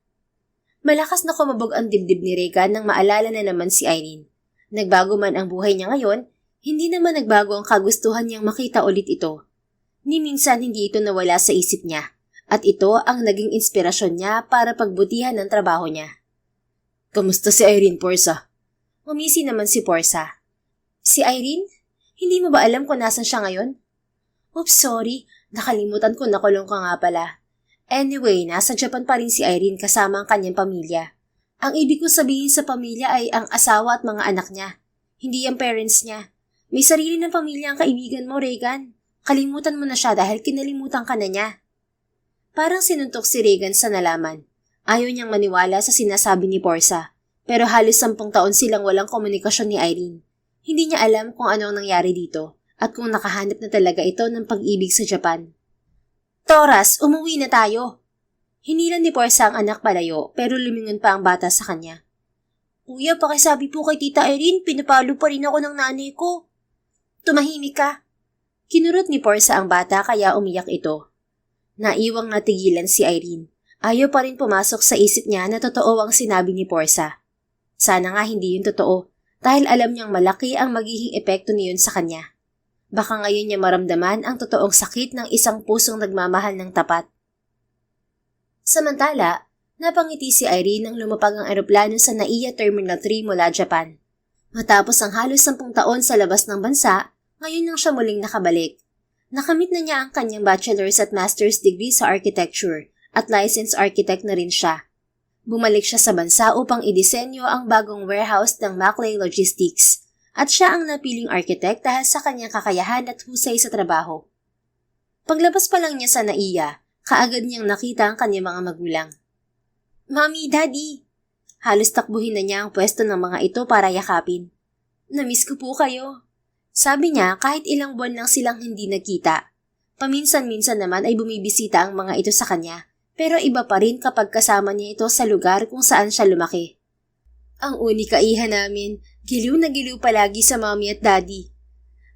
Malakas na kumabog ang dibdib ni Regan nang maalala na naman si Irene. Nagbago man ang buhay niya ngayon, hindi naman nagbago ang kagustuhan niyang makita ulit ito. Ni minsan hindi ito nawala sa isip niya, at ito ang naging inspirasyon niya para pagbutihan ng trabaho niya. Kamusta si Irene, Porsa? Umisi naman si Porsa. Si Irene? Hindi mo ba alam kung nasan siya ngayon? Oops, sorry. Nakalimutan ko, nakulong ka nga pala. Anyway, nasa Japan pa rin si Irene kasama ang kanyang pamilya. Ang ibig ko sabihin sa pamilya ay ang asawa at mga anak niya. Hindi ang parents niya. May sarili ng pamilya ang kaibigan mo, Regan. Kalimutan mo na siya dahil kinalimutan ka na niya. Parang sinuntok si Regan sa nalaman. Ayaw niyang maniwala sa sinasabi ni Porsa. Pero halos 10 taon silang walang komunikasyon ni Irene. Hindi niya alam kung ano ang nangyari dito at kung nakahanap na talaga ito ng pag-ibig sa Japan. Toras, umuwi na tayo. Hinilan ni Porsa ang anak palayo pero lumingon pa ang bata sa kanya. Kuya, pakisabi po kay Tita Irene, pinapalo pa rin ako ng nanay ko. Tumahimik ka. Kinurot ni Portia ang bata kaya umiyak ito. Naiwang natigilan si Irene. Ayaw pa rin pumasok sa isip niya na totoo ang sinabi ni Portia. Sana nga hindi yun totoo dahil alam niyang malaki ang magiging epekto niyon sa kanya. Baka ngayon niya maramdaman ang totoong sakit ng isang pusong nagmamahal ng tapat. Samantala, napangiti si Irene nang lumapag ang eroplano sa NAIA Terminal 3 mula Japan. Matapos ang halos 10 taon sa labas ng bansa, ngayon lang siya muling nakabalik. Nakamit na niya ang kanyang bachelor's at master's degree sa architecture at licensed architect na rin siya. Bumalik siya sa bansa upang idisenyo ang bagong warehouse ng Maclay Logistics at siya ang napiling architect dahil sa kanyang kakayahan at husay sa trabaho. Paglabas pa lang niya sa NAIA, kaagad niyang nakita ang kanyang mga magulang. Mommy, Daddy! Halos takbuhin na niya ang pwesto ng mga ito para yakapin. Namiss ko po kayo. Sabi niya kahit ilang buwan lang silang hindi nagkita. Paminsan-minsan naman ay bumibisita ang mga ito sa kanya, pero iba pa rin kapag kasama niya ito sa lugar kung saan siya lumaki. Ang unika iha namin, giliw na giliw palagi sa mommy at daddy.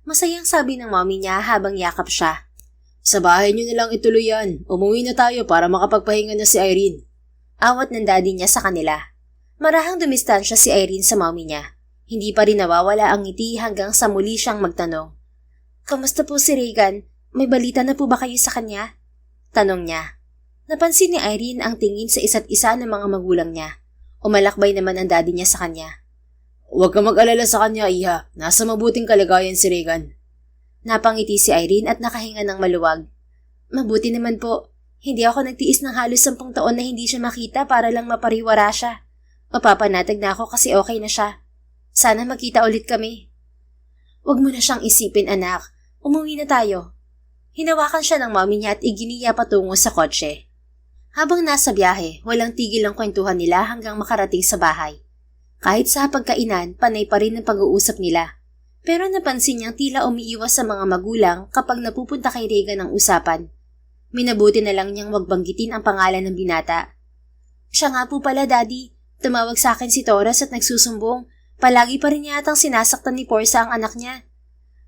Masayang sabi ng mommy niya habang yakap siya. Sa bahay niyo na lang ituloy yan. Umuwi na tayo para makapagpahinga na si Irene. Awat ng daddy niya sa kanila. Marahang dumistansya si Irene sa mommy niya. Hindi pa rin nawawala ang ngiti hanggang sa muli siyang magtanong. Kamusta po si Regan? May balita na po ba kayo sa kanya? Tanong niya. Napansin ni Irene ang tingin sa isa't isa ng mga magulang niya. Umalakbay naman ang daddy niya sa kanya. Huwag ka mag-alala sa kanya, iha. Nasa mabuting kalagayan si Regan. Napangiti si Irene at nakahinga ng maluwag. Mabuti naman po. Hindi ako nagtiis ng halos 10 taon na hindi siya makita para lang mapariwara siya. Mapapanatag na ako kasi okay na siya. Sana magkita ulit kami. Huwag mo na siyang isipin, anak. Umuwi na tayo. Hinawakan siya ng mami niya at iginiya patungo sa kotse. Habang nasa biyahe, walang tigil ang kwentuhan nila hanggang makarating sa bahay. Kahit sa pagkainan, panay pa rin ang pag-uusap nila. Pero napansin niyang tila umiiwas sa mga magulang kapag napupunta kay Regan ang usapan. Minabuti na lang niyang wag banggitin ang pangalan ng binata. Siya nga po pala, Daddy. Tumawag sa akin si Torres at nagsusumbong. Palagi pa rin yatang sinasaktan ni Portia ang anak niya.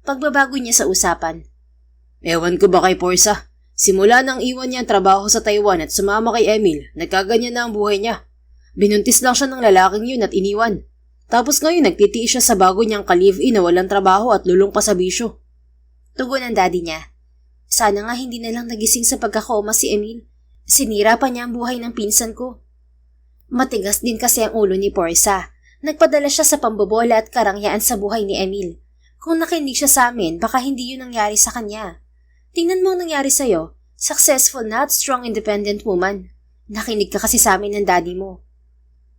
Pagbabago niya sa usapan. Ewan ko ba kay Portia? Simula nang iwan niya ang trabaho sa Taiwan at sumama kay Emil, nagkaganyan na ang buhay niya. Binuntis lang siya ng lalaking yun at iniwan. Tapos ngayon nagtitiis siya sa bago niyang ka-live-in na walang trabaho at lulong pa sa bisyo. Tugon ng daddy niya. Sana nga hindi na lang nagising sa pagkakoma si Emil. Sinira pa niya ang buhay ng pinsan ko. Matigas din kasi ang ulo ni Portia. Nagpadala siya sa pambobola at karangyaan sa buhay ni Emil. Kung nakinig siya sa amin, baka hindi yun nangyari sa kanya. Tingnan mo ang nangyari sa'yo. Successful na at strong independent woman. Nakinig ka kasi sa amin ng daddy mo.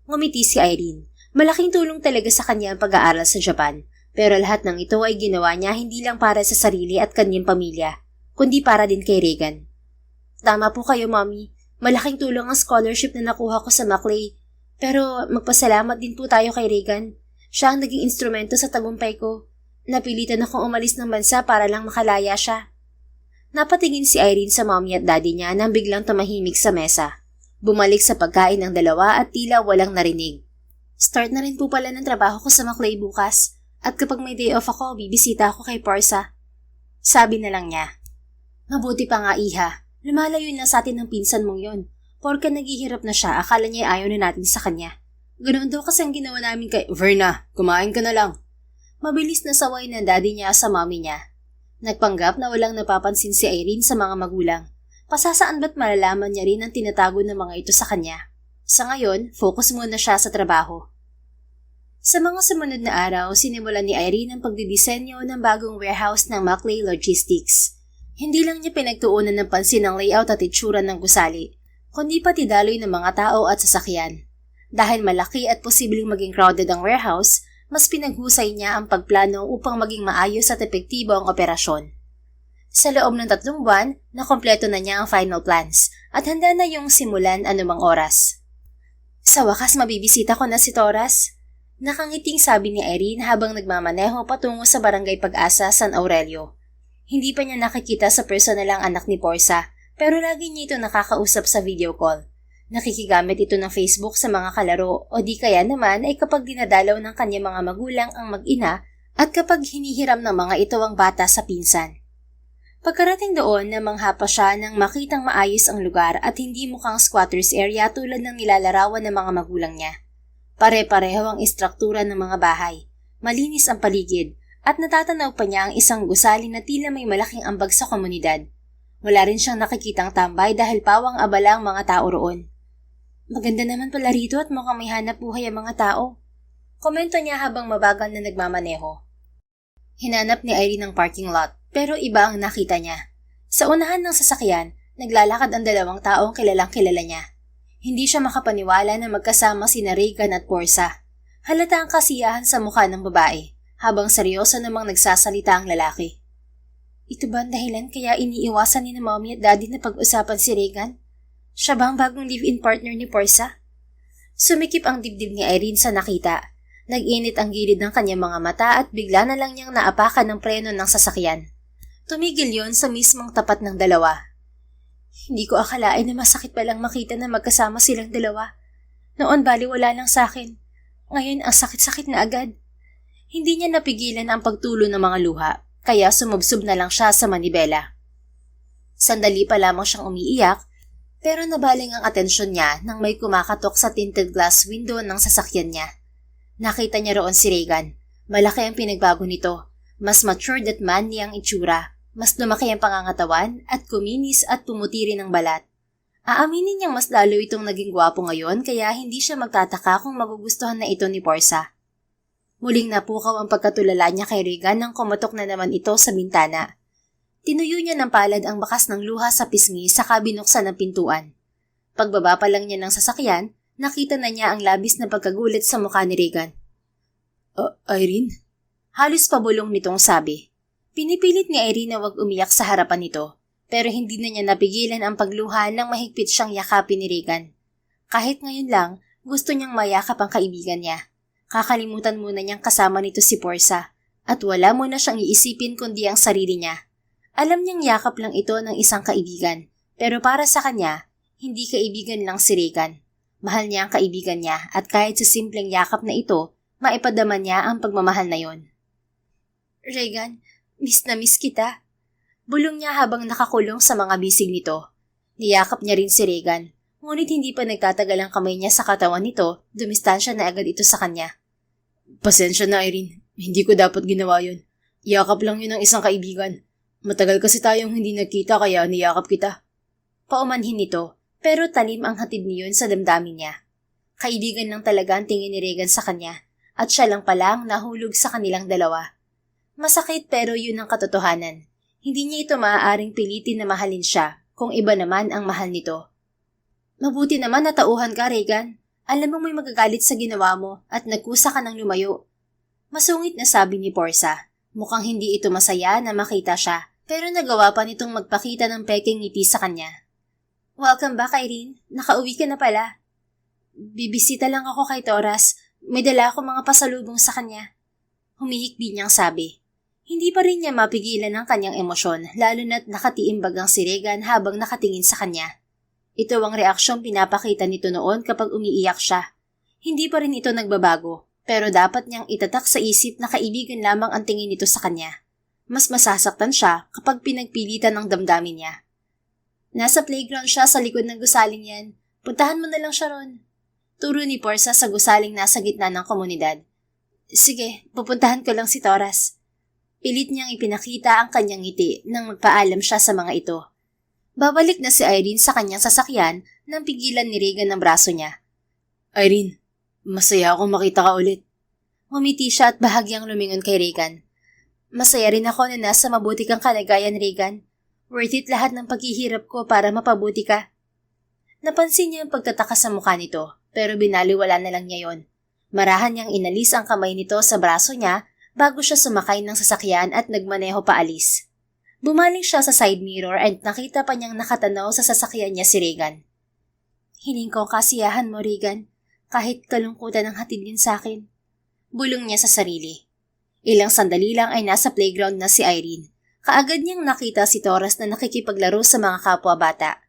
Ngumiti si Irene. Malaking tulong talaga sa kanya ang pag-aaral sa Japan. Pero lahat ng ito ay ginawa niya hindi lang para sa sarili at kanyang pamilya, kundi para din kay Regan. Tama po kayo, Mommy. Malaking tulong ang scholarship na nakuha ko sa Maclay. Pero magpasalamat din po tayo kay Regan. Siya ang naging instrumento sa tagumpay ko. Napilitan akong umalis ng bansa para lang makalaya siya. Napatingin si Irene sa mommy at daddy niya nang biglang tumahimik sa mesa. Bumalik sa pagkain ng dalawa at tila walang narinig. Start na rin po pala ng trabaho ko sa Maclay bukas. At kapag may day off ako, bibisita ako kay Portia. Sabi na lang niya. Mabuti pa nga, iha. Lumalayo na sa atin ng pinsan mong yon. Porka naghihirap na siya, akala niya ayaw na natin sa kanya. Ganoon daw kasi ang ginawa namin kay... Verna, kumain ka na lang. Mabilis na saway ng daddy niya sa mommy niya. Nagpanggap na walang napapansin si Irene sa mga magulang. Pasasaan ba't malalaman niya rin ang tinatago ng mga ito sa kanya? Sa ngayon, focus muna siya sa trabaho. Sa mga sumunod na araw, sinimulan ni Irene ang pagdidisenyo ng bagong warehouse ng Maclay Logistics. Hindi lang niya pinagtuunan ng pansin ang layout at itsura ng gusali, kundi pati daloy ng mga tao at sasakyan. Dahil malaki at posibleng maging crowded ang warehouse, mas pinaghusay niya ang pagplano upang maging maayos at epektibo ang operasyon. Sa loob ng 3 buwan, nakompleto na niya ang final plans at handa na yung simulan anumang oras. Sa wakas mabibisita ko na si Torres. Nakangiting sabi ni Irene habang nagmamaneho patungo sa Barangay Pag-asa, San Aurelio. Hindi pa niya nakikita sa personal ang anak ni Portia, pero lagi niya ito nakakausap sa video call. Nakikigamit ito ng Facebook sa mga kalaro o di kaya naman ay kapag dinadalaw ng kanyang mga magulang ang mag-ina at kapag hinihiram ng mga ito ang bata sa pinsan. Pagkarating doon, namangha pa siya nang makitang maayos ang lugar at hindi mukhang squatters area tulad ng nilalarawan ng mga magulang niya. Pare-pareho ang istruktura ng mga bahay, malinis ang paligid, at natatanaw pa niya ang isang gusali na tila may malaking ambag sa komunidad. Wala rin siyang nakikitang tambay dahil pawang abala ang mga tao roon. Maganda naman pala rito at mukhang may hanap buhay ang mga tao. Komento niya habang mabagal na nagmamaneho. Hinanap ni Irene ang parking lot, pero iba ang nakita niya. Sa unahan ng sasakyan, naglalakad ang dalawang taong kilalang kilala niya. Hindi siya makapaniwala na magkasama sina Regan at Portia. Halata ang kasiyahan sa mukha ng babae, habang seryoso namang nagsasalita ang lalaki. Ito ba ang dahilan kaya iniiwasan ni na mommy at daddy na pag-usapan si Regan? Siya ba ang bagong live-in partner ni Portia? Sumikip ang dibdib ni Irene sa nakita. Nag-init ang gilid ng kanyang mga mata at bigla na lang niyang naapakan ng preno ng sasakyan. Tumigil yon sa mismong tapat ng dalawa. Hindi ko akalain na masakit palang makita na magkasama silang dalawa. Noon baliwala lang sa akin. Ngayon ang sakit-sakit na agad. Hindi niya napigilan ang pagtulo ng mga luha, kaya sumubsob na lang siya sa manibela. Sandali pa lamang siyang umiiyak, pero nabaling ang atensyon niya nang may kumakatok sa tinted glass window ng sasakyan niya. Nakita niya roon si Regan. Malaki ang pinagbago nito. Mas matured at manly ang itsura. Mas lumaki ang pangangatawan at kuminis at pumuti rin ang balat. Aaminin niyang mas lalo itong naging gwapo ngayon kaya hindi siya magtataka kung magugustuhan na ito ni Portia. Muling napukaw ang pagkatulala niya kay Regan nang kumatok na naman ito sa bintana. Tinuyo niya ng palad ang bakas ng luha sa pisngi saka binuksan ang pintuan. Pagbaba pa lang niya ng sasakyan, nakita na niya ang labis na pagkagulat sa mukha ni Regan. Irene? Halos pabulong nitong sabi. Pinipilit ni Irene na huwag umiyak sa harapan nito, pero hindi na niya napigilan ang pagluha nang mahigpit siyang yakapin ni Regan. Kahit ngayon lang, gusto niyang mayakap ang kaibigan niya. Kakalimutan muna niyang kasama nito si Portia, at wala muna siyang iisipin kundi ang sarili niya. Alam niyang yakap lang ito ng isang kaibigan, pero para sa kanya, hindi kaibigan lang si Regan. Mahal niya ang kaibigan niya at kahit sa simpleng yakap na ito, maipadama niya ang pagmamahal na yon. Regan, miss na miss kita. Bulong niya habang nakakulong sa mga bisig nito. Niyakap niya rin si Regan, ngunit hindi pa nagtatagal ang kamay niya sa katawan nito, dumistansya na agad ito sa kanya. Pasensya na Irene, hindi ko dapat ginawa yun. Yakap lang yun ng isang kaibigan. Matagal kasi tayong hindi nagkita kaya niyakap kita. Paumanhin nito, pero talim ang hatid niyon sa damdamin niya. Kaibigan lang talaga ang tingin ni Regan sa kanya, at siya lang pala ang nahulog sa kanilang dalawa. Masakit pero yun ang katotohanan. Hindi niya ito maaaring pilitin na mahalin siya, kung iba naman ang mahal nito. Mabuti naman na tauhan ka, Regan. Alam mo may magagalit sa ginawa mo at nagkusa ka ng lumayo. Masungit na sabi ni Portia. Mukhang hindi ito masaya na makita siya, pero nagawa pa nitong magpakita ng peking ngiti sa kanya. Welcome back, Irene. Nakauwi ka na pala. Bibisita lang ako kay Toras. May dala ako mga pasalubong sa kanya. Humihikbi niyang sabi. Hindi pa rin niya mapigilan ang kanyang emosyon, lalo na't nakatiimbag ang si Regan habang nakatingin sa kanya. Ito ang reaksyong pinapakita nito noon kapag umiiyak siya. Hindi pa rin ito nagbabago, pero dapat niyang itatak sa isip na kaibigan lamang ang tingin nito sa kanya. Mas masasaktan siya kapag pinagpilitan ng damdamin niya. Nasa playground siya sa likod ng gusaling yan. Puntahan mo na lang siya ron. Turo ni Portia sa gusaling nasa gitna ng komunidad. Sige, pupuntahan ko lang si Toras. Pilit niyang ipinakita ang kanyang ngiti nang magpaalam siya sa mga ito. Babalik na si Irene sa kanyang sasakyan nang pigilan ni Regan ang braso niya. Irene, masaya akong makita ka ulit. Ngumiti siya at bahagyang lumingon kay Regan. Masaya rin ako na nasa mabuti kang kalagayan, Regan. Worth it lahat ng paghihirap ko para mapabuti ka. Napansin niya ang pagtataka sa mukha nito, pero binaliwala na lang niya yon. Marahan niyang inalis ang kamay nito sa braso niya bago siya sumakay ng sasakyan at nagmaneho paalis. Bumaling siya sa side mirror at nakita pa niyang nakatanaw sa sasakyan niya si Regan. Hiling ko kasiyahan mo, Regan, kahit kalungkutan ang hatid din sa akin. Bulong niya sa sarili. Ilang sandali lang ay nasa playground na si Irene. Kaagad niyang nakita si Toras na nakikipaglaro sa mga kapwa bata.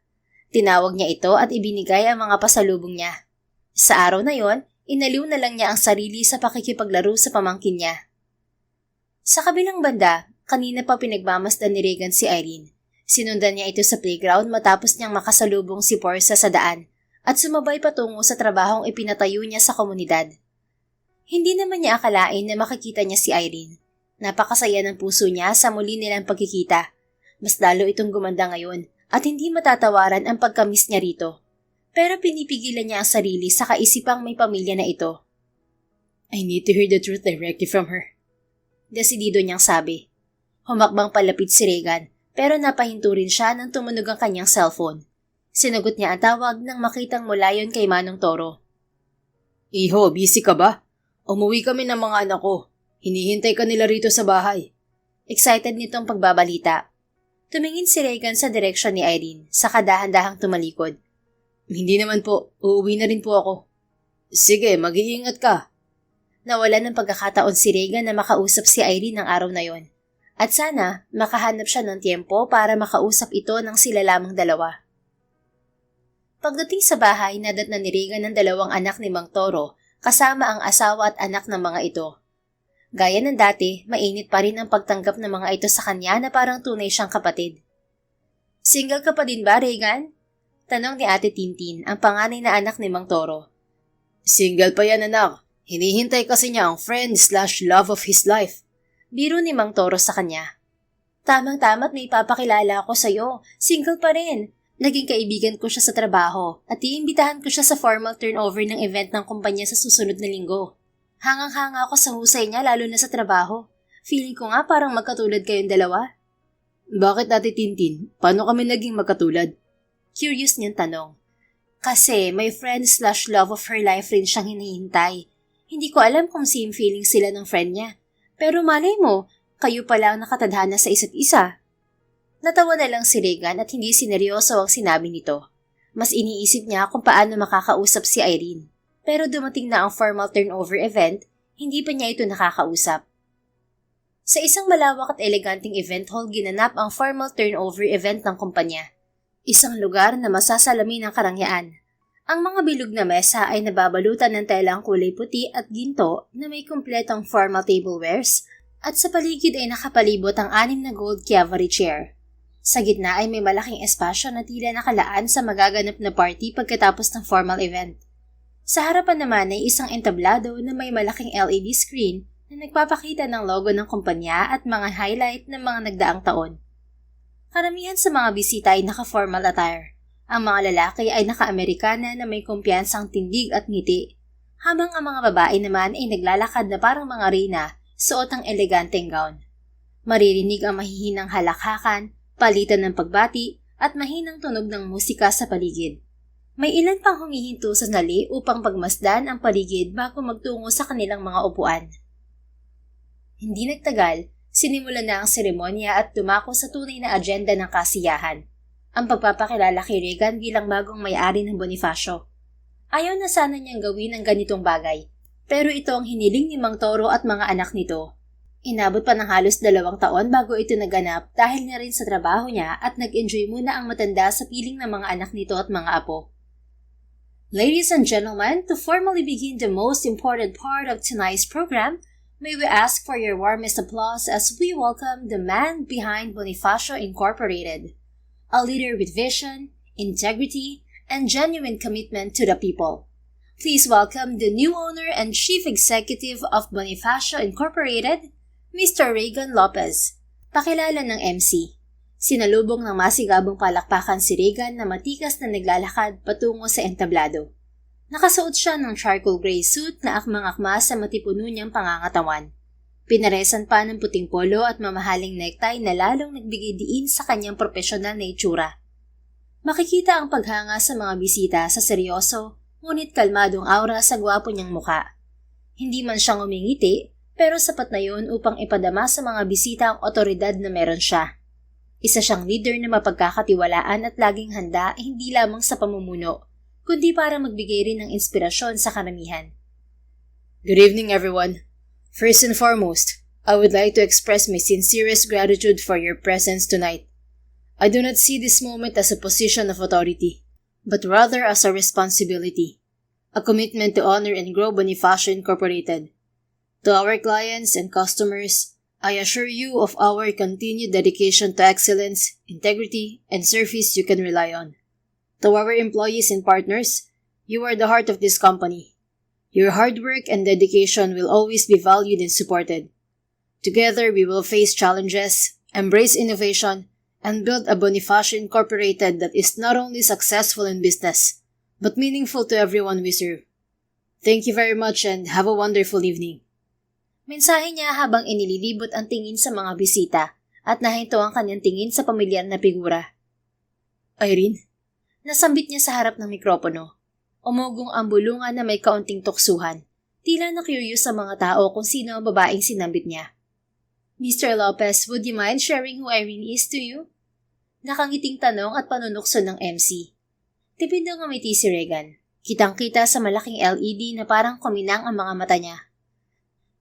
Tinawag niya ito at ibinigay ang mga pasalubong niya. Sa araw na yon, inaliw na lang niya ang sarili sa pakikipaglaro sa pamangkin niya. Sa kabilang banda, kanina pa pinagmamasdan ni Regan si Irene. Sinundan niya ito sa playground matapos niyang makasalubong si Portia sa daan at sumabay patungo sa trabahong ipinatayo niya sa komunidad. Hindi naman niya akalain na makikita niya si Irene. Napakasaya ng puso niya sa muli nilang pagkikita. Mas lalo itong gumanda ngayon at hindi matatawaran ang pagkamiss niya rito. Pero pinipigilan niya ang sarili sa kaisipang may pamilya na ito. I need to hear the truth directly from her. Desidido niyang sabi. Humakbang palapit si Regan pero napahinto rin siya nang tumunog ang kanyang cellphone. Sinagot niya ang tawag nang makitang mula yon kay Manong Toro. Iho, busy ka ba? Umuwi kami ng mga anak ko. Hinihintay ka nila rito sa bahay. Excited nitong pagbabalita. Tumingin si Regan sa direksyon ni Irene, saka dahan-dahang tumalikod. Hindi naman po, uuwi na rin po ako. Sige, mag-iingat ka. Nawalan ng pagkakataon si Regan na makausap si Irene ng araw na yon. At sana, makahanap siya ng tiempo para makausap ito ng sila lamang dalawa. Pagdating sa bahay, nadatnan ni Regan ng dalawang anak ni Mang Toro, kasama ang asawa at anak ng mga ito. Gaya ng dati, mainit pa rin ang pagtanggap ng mga ito sa kanya na parang tunay siyang kapatid. Single ka pa din ba, Regan? Tanong ni Ate Tintin, ang panganay na anak ni Mang Toro. Single pa yan, anak. Hinihintay kasi niya ang friend/love of his life. Biro ni Mang Toro sa kanya. Tamang-tama't may papakilala ako sa'yo. Single pa rin. Naging kaibigan ko siya sa trabaho at iimbitahan ko siya sa formal turnover ng event ng kumpanya sa susunod na linggo. Hangang-hanga ako sa husay niya lalo na sa trabaho. Feeling ko nga parang magkatulad kayong dalawa. Bakit, Ate Tintin? Paano kami naging magkatulad? Curious niyang tanong. Kasi may friend/love of her life rin siyang hinihintay. Hindi ko alam kung same feeling sila ng friend niya. Pero malay mo, kayo pala ang nakatadhana sa isa't isa. Natawa na lang si Regan at hindi sineryoso ang sinabi nito. Mas iniisip niya kung paano makakausap si Irene. Pero dumating na ang formal turnover event, hindi pa niya ito nakakausap. Sa isang malawak at eleganteng event hall ginanap ang formal turnover event ng kumpanya. Isang lugar na masasalamin ng karangyaan. Ang mga bilog na mesa ay nababalutan ng telang kulay puti at ginto na may kumpletong formal tablewares at sa paligid ay nakapalibot ang 6 na gold Chiavari chair. Sa gitna ay may malaking espasyo na tila nakalaan sa magaganap na party pagkatapos ng formal event. Sa harapan naman ay isang entablado na may malaking LED screen na nagpapakita ng logo ng kumpanya at mga highlight ng mga nagdaang taon. Karamihan sa mga bisita ay naka-formal attire. Ang mga lalaki ay naka-Amerikana na may kumpiyansang tindig at ngiti, habang ang mga babae naman ay naglalakad na parang mga reyna, suot ang eleganteng gown. Maririnig ang mahihinang halakhakan, palitan ng pagbati, at mahinang tunog ng musika sa paligid. May ilan pang humihinto sa sandali upang pagmasdan ang paligid bago magtungo sa kanilang mga upuan. Hindi nagtagal, sinimulan na ang seremonya at dumako sa tunay na agenda ng kasiyahan. Ang pagpapakilala kay Regan bilang bagong may-ari ng Bonifacio. Ayaw na sana niyang gawin ang ganitong bagay, pero ito ang hiniling ni Mang Toro at mga anak nito. Inabot pa ng halos 2 taon bago ito naganap dahil na rin sa trabaho niya at nag-enjoy muna ang matanda sa piling ng mga anak nito at mga apo. Ladies and gentlemen, to formally begin the most important part of tonight's program, may we ask for your warmest applause as we welcome the man behind Bonifacio Incorporated. A leader with vision, integrity, and genuine commitment to the people. Please welcome the new owner and chief executive of Bonifacio Incorporated, Mr. Regan Lopez. Pakilala ng MC. Sinalubong ng masigabong palakpakan si Regan na matikas na naglalakad patungo sa entablado. Nakasuot siya ng charcoal gray suit na akmang-akma sa matipuno niyang pangangatawan. Pinaresan pa ng puting polo at mamahaling necktie na lalong nagbigay diin sa kanyang profesional na itsura. Makikita ang paghanga sa mga bisita sa seryoso, ngunit kalmadong aura sa gwapo niyang muka. Hindi man siya ngumingiti, pero sapat na yun upang ipadama sa mga bisita ang otoridad na meron siya. Isa siyang leader na mapagkakatiwalaan at laging handa hindi lamang sa pamumuno, kundi para magbigay rin ng inspirasyon sa karamihan. Good evening, everyone. First and foremost, I would like to express my sincerest gratitude for your presence tonight. I do not see this moment as a position of authority. but rather as a responsibility, a commitment to honor and grow Bonifacio Incorporated. To our clients and customers, I assure you of our continued dedication to excellence, integrity, and service you can rely on. To our employees and partners, you are the heart of this company. Your hard work and dedication will always be valued and supported. Together, we will face challenges, embrace innovation, and build a Bonifacio Incorporated that is not only successful in business, but meaningful to everyone we serve. Thank you very much and have a wonderful evening. Mensahe niya habang inililibot ang tingin sa mga bisita at nahinto ang kanyang tingin sa pamilyar na figura. Irene? Nasambit niya sa harap ng mikropono. Umugong ang bulungan na may kaunting tuksuhan. Tila na-curious sa mga tao kung sino ang babaeng sinambit niya. Mr. Lopez, would you mind sharing who Irene is to you? Nakangiting tanong at panunukso ng MC. Tipid ng ngumiti si Regan. Kitang-kita sa malaking LED na parang kuminang ang mga mata niya.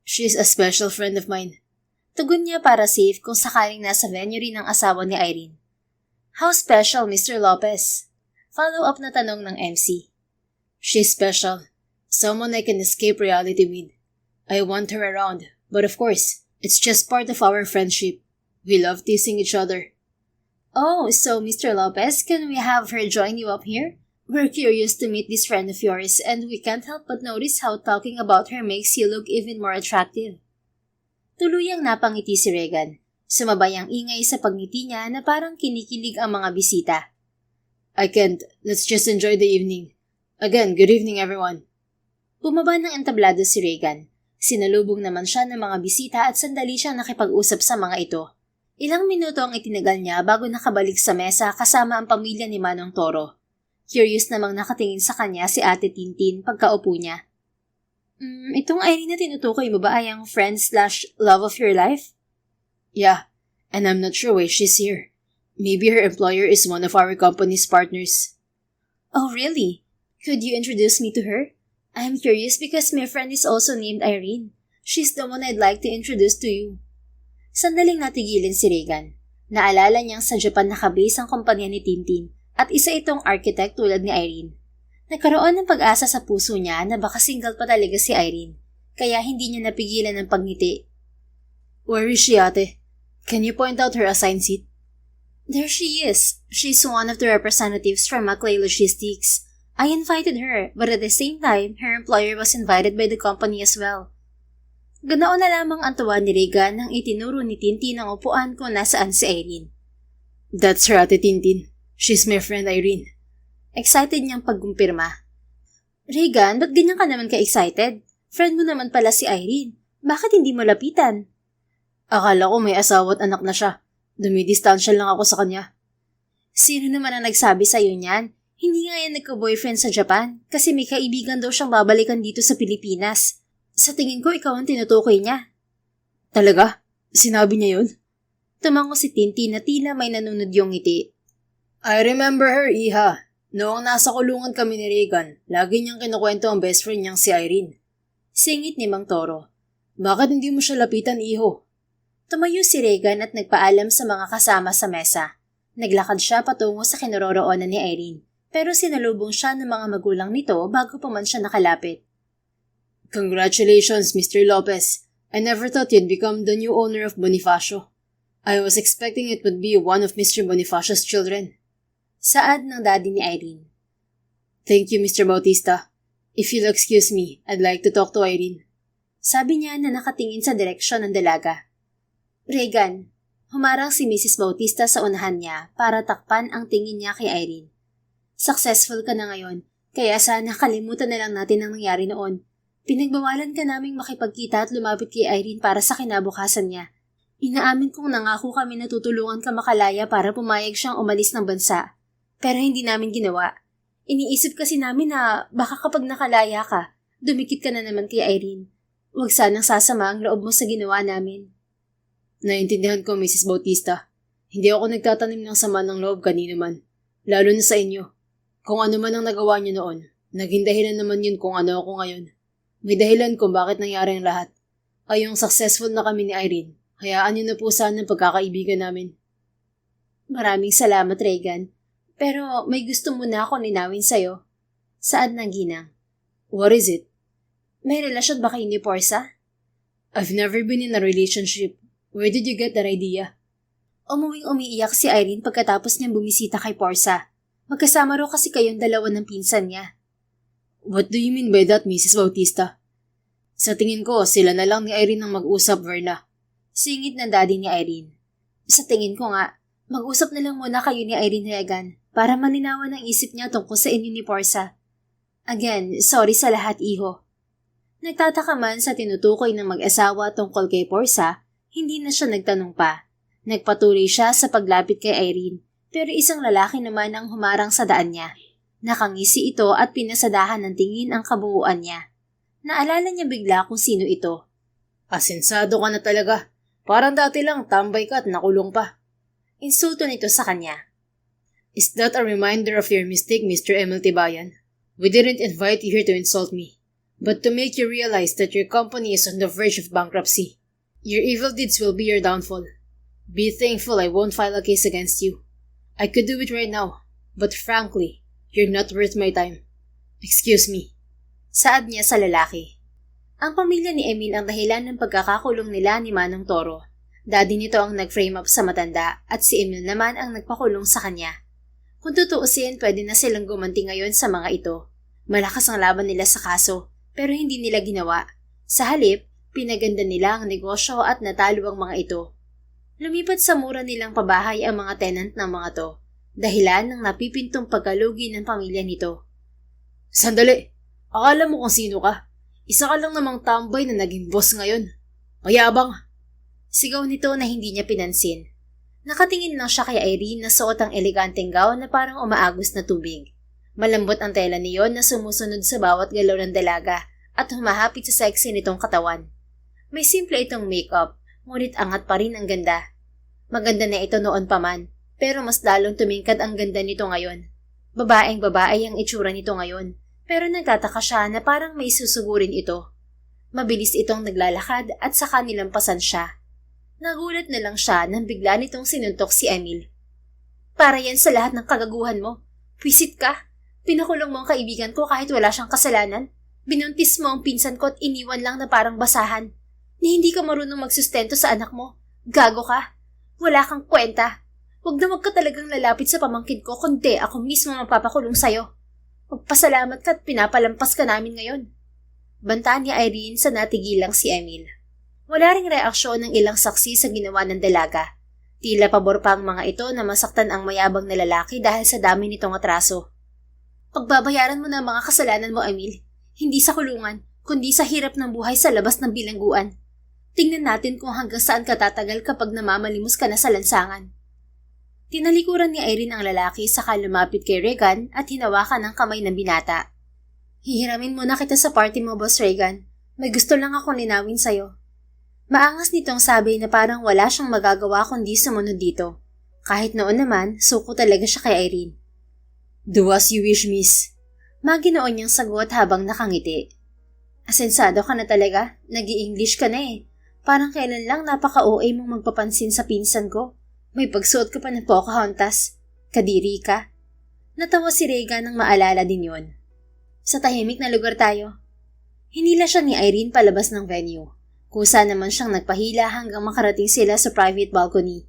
She's a special friend of mine. Tugon niya para safe kung sakaling nasa venue rin ang asawa ni Irene. How special, Mr. Lopez? Follow-up na tanong ng MC. She's special. Someone I can escape reality with. I want her around, but of course, it's just part of our friendship. We love teasing each other. Oh, so Mr. Lopez, can we have her join you up here? We're curious to meet this friend of yours and we can't help but notice how talking about her makes you look even more attractive. Tuluyang napangiti si Regan. Sumabay ang ingay sa pagngiti niya na parang kinikilig ang mga bisita. I can't. Let's just enjoy the evening. Again, good evening everyone. Bumaba ng entablado si Regan. Sinalubong naman siya ng mga bisita at sandali siyang nakipag-usap sa mga ito. Ilang minuto ang itinagal niya bago nakabalik sa mesa kasama ang pamilya ni Manong Toro. Curious namang nakatingin sa kanya si Ate Tintin pagkaupo niya. Itong Irene na tinutukoy mo ba ay ang friend/love of your life? Yeah, and I'm not sure why she's here. Maybe her employer is one of our company's partners. Oh, really? Could you introduce me to her? I'm curious because my friend is also named Irene. She's the one I'd like to introduce to you. Sandaling natigilin si Regan. Naalala niyang sa Japan nakabase ang kumpanya ni Tintin at isa itong architect tulad ni Irene. Nagkaroon ng pag-asa sa puso niya na baka single pa talaga si Irene, kaya hindi niya napigilan ng pagngiti. Where is she, ate? Can you point out her assigned seat? There she is. She's one of the representatives from Maclay Logistics. I invited her, but at the same time, her employer was invited by the company as well. Ganoon na lamang ang tuwa ni Regan nang itinuro ni Tintin ang upuan kung nasaan si Irene. That's her, Ate Tintin. She's my friend Irene. Excited niyang pagkumpirma. Regan, ba't ganyan ka naman ka-excited? Friend mo naman pala si Irene. Bakit hindi mo lapitan? Akala ko may asawa at anak na siya. Dumidistansya lang ako sa kanya. Sino naman ang nagsabi sa'yo niyan? Hindi nga yan nagka-boyfriend sa Japan kasi may kaibigan daw siyang babalikan dito sa Pilipinas. Sa tingin ko, ikaw ang tinutukoy niya. Talaga? Sinabi niya yun? Tumango si Tintin na tila may nanunod yung ngiti. I remember her, Iha. Noong nasa kulungan kami ni Regan, lagi niyang kinukwento ang best friend niyang si Irene. Singit ni Mang Toro. Bakit hindi mo siya lapitan, Iho? Tumayo si Regan at nagpaalam sa mga kasama sa mesa. Naglakad siya patungo sa kinaroroonan ni Irene, pero sinalubong siya ng mga magulang nito bago pa man siya nakalapit. Congratulations, Mr. Lopez. I never thought you'd become the new owner of Bonifacio. I was expecting it would be one of Mr. Bonifacio's children. Saad ng daddy ni Irene. Thank you, Mr. Bautista. If you'll excuse me, I'd like to talk to Irene. Sabi niya na nakatingin sa direksyon ng dalaga. Regan, humarang si Mrs. Bautista sa unahan niya para takpan ang tingin niya kay Irene. Successful ka na ngayon, kaya sana kalimutan na lang natin ang nangyari noon. Pinagbawalan ka naming makipagkita at lumapit kay Irene para sa kinabukasan niya. Inaamin kong nangako kami na tutulungan ka makalaya para pumayag siyang umalis ng bansa. Pero hindi namin ginawa. Iniisip kasi namin na baka kapag nakalaya ka, dumikit ka na naman kay Irene. Huwag sanang sasama ang loob mo sa ginawa namin. Naintindihan ko, Mrs. Bautista. Hindi ako nagtatanim ng sama ng loob kanino man. Lalo na sa inyo. Kung ano man ang nagawa niyo noon, naging dahilan naman yun kung ano ako ngayon. May dahilan kung bakit nangyari ang lahat. Ay yung successful na kami ni Irene. Hayaan niyo na po sana ang pagkakaibigan namin. Maraming salamat, Regan. Pero may gusto muna ako linawin sa'yo. Saad ng ginang. What is it? May relasyon ba kayo ni Porsa? I've never been in a relationship. Where did you get that idea? Umuwing umiiyak si Irene pagkatapos niyang bumisita kay Porsa. Magkasama raw kasi kayong dalawa ng pinsan niya. What do you mean by that, Mrs. Bautista? Sa tingin ko, sila na lang ni Irene ang mag-usap, Verna. Singit ng daddy ni Irene. Sa tingin ko nga, mag-usap na lang muna kayo ni Irene Regan para malinawan ang isip niya tungkol sa inyo ni Porsa. Again, sorry sa lahat, iho. Nagtataka man sa tinutukoy ng mag-asawa tungkol kay Porsa, hindi na siya nagtanong pa. Nagpatuloy siya sa paglapit kay Irene, pero isang lalaki naman ang humarang sa daan niya. Nakangisi ito at pinasadahan ng tingin ang kabuuan niya. Naalala niya bigla kung sino ito. Asensado ka na talaga. Parang dati lang, tambay ka at nakulong pa. Insulto nito sa kanya. Is that a reminder of your mistake, Mr. Emil Tibayan? We didn't invite you here to insult me, but to make you realize that your company is on the verge of bankruptcy. Your evil deeds will be your downfall. Be thankful I won't file a case against you. I could do it right now, but frankly, you're not worth my time. Excuse me. Saad niya sa lalaki. Ang pamilya ni Emil ang dahilan ng pagkakakulong nila ni Manong Toro. Daddy nito ang nag-frame up sa matanda at si Emil naman ang nagpakulong sa kanya. Kung tutuusin, pwede na silang gumanti ngayon sa mga ito. Malakas ang laban nila sa kaso, pero hindi nila ginawa. Sa halip, pinaganda nila ang negosyo at natalo ang mga ito. Lumipat sa mura nilang pabahay ang mga tenant ng mga to, dahilan ng napipintong pagkalugi ng pamilya nito. Sandali! Akala mo kung sino ka? Isa ka lang namang tambay na naging boss ngayon. Mayabang! Sigaw nito na hindi niya pinansin. Nakatingin lang siya kay Irene na suot ang eleganteng gown na parang umaagos na tubig. Malambot ang tela niyon na sumusunod sa bawat galaw ng dalaga at humahapit sa sexy nitong katawan. May simple itong makeup, ngunit angat pa rin ang ganda. Maganda na ito noon pa man, pero mas lalong tumingkad ang ganda nito ngayon. Babaeng babae ang itsura nito ngayon, pero nagtataka siya na parang may susugurin ito. Mabilis itong naglalakad at saka nilampasan siya. Nagulat na lang siya nang bigla nitong sinuntok si Emil. Para yan sa lahat ng kagaguhan mo. Pwisit ka. Pinakulong mo ang kaibigan ko kahit wala siyang kasalanan. Binuntis mo ang pinsan ko at iniwan lang na parang basahan. Ni hindi ka marunong magsustento sa anak mo. Gago ka. Wala kang kwenta. Huwag na wag ka talagang lalapit sa pamangkin ko kundi ako mismo mapapakulong sa'yo. Magpasalamat ka at pinapalampas ka namin ngayon. Banta ni Irene sa natigilang si Emil. Wala ring reaksyon ng ilang saksi sa ginawa ng dalaga. Tila pabor pa ang mga ito na masaktan ang mayabang na lalaki dahil sa dami nitong atraso. Pagbabayaran mo na ang mga kasalanan mo, Emil. Hindi sa kulungan, kundi sa hirap ng buhay sa labas ng bilangguan. Tingnan natin kung hanggang saan ka tatagal kapag namamalimos ka na sa lansangan. Tinalikuran ni Irene ang lalaki saka lumapit kay Regan at hinawakan ang kamay ng binata. Hihiramin muna kita sa party mo, Boss Regan. May gusto lang ako linawin sa'yo. Maangas nitong sabi na parang wala siyang magagawa kundi sumunod dito. Kahit noon naman, suko talaga siya kay Irene. Do as you wish, miss. Maginoon niyang sagot habang nakangiti. Asensado ka na talaga? Nag-i-English ka na eh. Parang kailan lang napaka-OA mong magpapansin sa pinsan ko. May pagsuot ka pa ng Pocahontas. Kadiri ka. Natawa si Regan nang maalala din yon. Sa tahimik na lugar tayo. Hinila siya ni Irene palabas ng venue. Kusa naman siyang nagpahila hanggang makarating sila sa private balcony.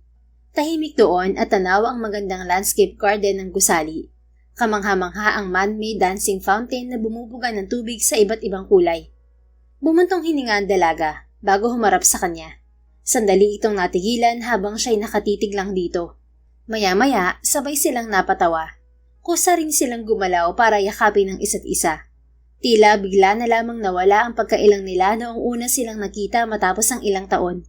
Tahimik doon at tanaw ang magandang landscape garden ng gusali. Kamangha-mangha ang man-made dancing fountain na bumubuga ng tubig sa iba't ibang kulay. Bumuntong hininga ang dalaga bago humarap sa kanya. Sandali itong natigilan habang siya'y nakatitig lang dito. Maya-maya, sabay silang napatawa. Kusa rin silang gumalaw para yakapin ang isa't isa. Tila bigla na lamang nawala ang pagkailang nila noong una silang nakita matapos ang ilang taon.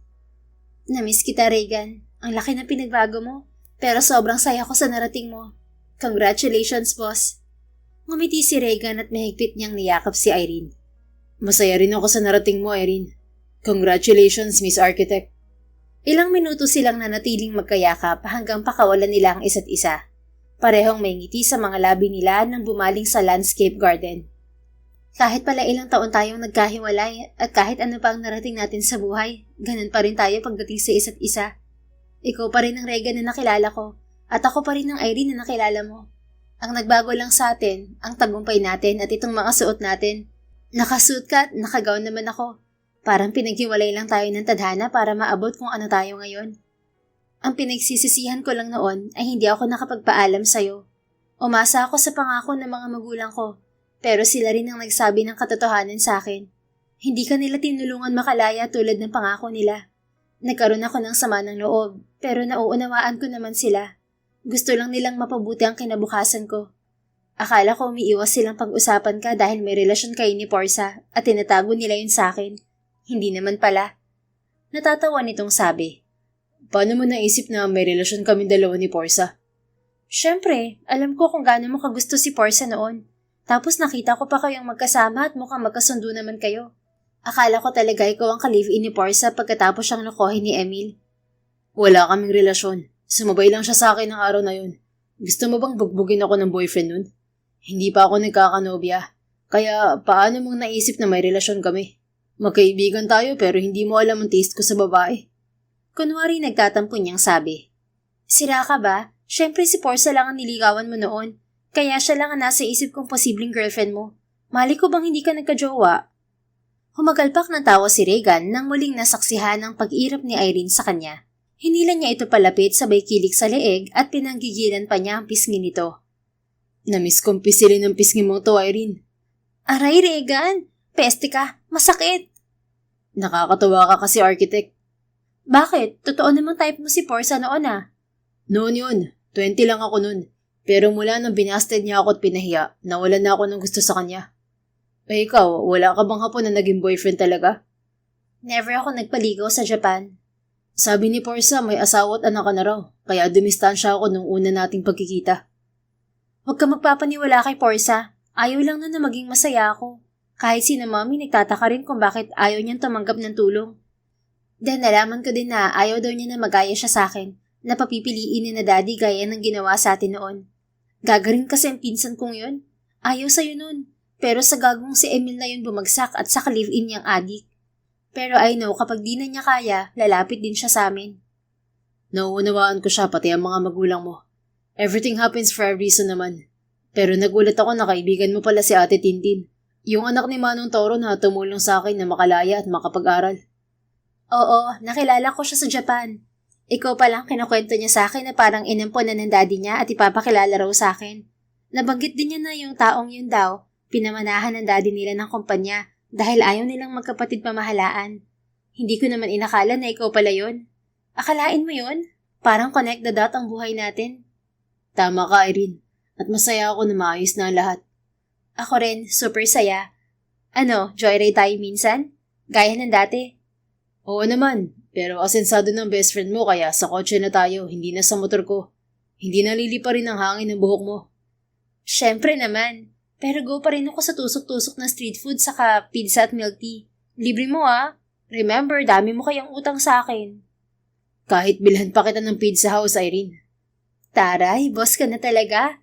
Namiss kita, Regan. Ang laki na pinagbago mo. Pero sobrang saya ko sa narating mo. Congratulations, boss. Ngumiti si Regan at mahigpit niyang niyakap si Irene. Masaya rin ako sa narating mo, Irene. Congratulations, Miss Architect. Ilang minuto silang nanatiling magkayakap hanggang pakawalan nila ang isa't isa. Parehong may ngiti sa mga labi nila nang bumaling sa landscape garden. Kahit pala ilang taon tayong nagkahiwalay at kahit ano pa ang narating natin sa buhay, ganun pa rin tayo pagdating sa isa't isa. Ikaw pa rin ang Regan na nakilala ko. At ako pa rin ang Irene na nakilala mo. Ang nagbago lang sa atin, ang tagumpay natin at itong mga suot natin. Nakasuot ka at nakagaon naman ako. Parang pinaghiwalay lang tayo ng tadhana para maabot kung ano tayo ngayon. Ang pinagsisisihan ko lang noon ay hindi ako nakapagpaalam sa'yo. Umasa ako sa pangako ng mga magulang ko, pero sila rin ang nagsabi ng katotohanan sa akin. Hindi ka nila tinulungan makalaya tulad ng pangako nila. Nagkaroon ako ng sama ng loob, pero nauunawaan ko naman sila. Gusto lang nilang mapabuti ang kinabukasan ko. Akala ko umiiwas silang pag-usapan ka dahil may relasyon kayo ni Portia at tinatago nila yun sa akin. Hindi naman pala. Natatawa nitong sabi. Paano mo naisip na may relasyon kami dalawa ni Portia? Siyempre, alam ko kung gaano mo kagusto si Portia noon. Tapos nakita ko pa kayong magkasama at mukhang magkasundo naman kayo. Akala ko talaga ikaw ang ka-live-in ni Portia pagkatapos siyang lokohin ni Emil. Wala kaming relasyon. Sumabay lang siya sa akin ng araw na yun. Gusto mo bang bugbugin ako ng boyfriend nun? Hindi pa ako nagkakanobya. Kaya paano mong naisip na may relasyon kami? Magkaibigan tayo pero hindi mo alam ang taste ko sa babae. Kunwari nagtatampo niyang sabi. Sira ka ba? Siyempre si Portia lang ang niligawan mo noon. Kaya siya lang ang nasa isip kong posibleng girlfriend mo. Mali ko bang hindi ka nagka-jowa? Humagalpak ng tawa si Regan nang muling nasaksihan ang pag-irap ni Irene sa kanya. Hinila niya ito palapit sabay kilig sa leeg at pinanggigilan pa niya ang pisngi nito. Namiss kong pisilin ang pisngi mo to, Irene. Aray, Regan! Peste ka! Masakit! Nakakatawa ka kasi, architect. Bakit? Totoo namang type mo si Portia noon ah. Noon yun. 20 lang ako noon. Pero mula nang binasted niya ako at pinahiya, nawalan na ako ng gusto sa kanya. Eh ikaw, wala ka bang hapon na naging boyfriend talaga? Never ako nagpaligaw sa Japan. Sabi ni Portia may asawa at anak ka na raw, kaya dumistansya ako nung una nating pagkikita. Huwag ka magpapaniwala kay Portia. Ayaw lang na maging masaya ako. Kahit si na mami nagtataka rin kung bakit ayaw niyang tumanggap ng tulong. Then nalaman ko din na ayaw daw niya na magaya siya sa akin, na papipiliin ni na daddy gaya ng ginawa sa atin noon. Gagarin kasi ang pinsan kong yun. Ayaw sa'yo nun. Pero sa gagong si Emil na yun bumagsak at saka live-in niyang adik. Pero I know kapag di na niya kaya, lalapit din siya sa amin. Nauunawaan ko siya pati ang mga magulang mo. Everything happens for a reason naman. Pero nagulat ako na kaibigan mo pala si Ate Tintin. Yung anak ni Manong Toro na tumulong sa akin na makalaya at makapag-aral. Oo, nakilala ko siya sa Japan. Ikaw palang kinakwento niya sa akin na parang inampon na ng daddy niya at ipapakilala raw sa akin. Nabanggit din niya na yung taong yun daw, pinamanahan ng daddy nila ng kumpanya dahil ayaw nilang magkapatid pamahalaan. Hindi ko naman inakala na ikaw pala yun. Akalain mo yun? Parang connect the dot ang buhay natin. Tama ka, Irene. At masaya ako na maayos na ang lahat. Ako rin, super saya. Ano, joyride tayo minsan? Gaya ng dati? Oo naman, pero asensado ng best friend mo kaya sa kotse na tayo, hindi na sa motor ko. Hindi nalilipa rin ang hangin ng buhok mo. Siyempre naman. Pero go pa rin ako sa tusok-tusok na street food saka pizza at milk tea. Libre mo ah. Remember, dami mo kayang utang sa akin. Kahit bilhan pa kita ng pizza house, Irene. Taray, boss ka na talaga.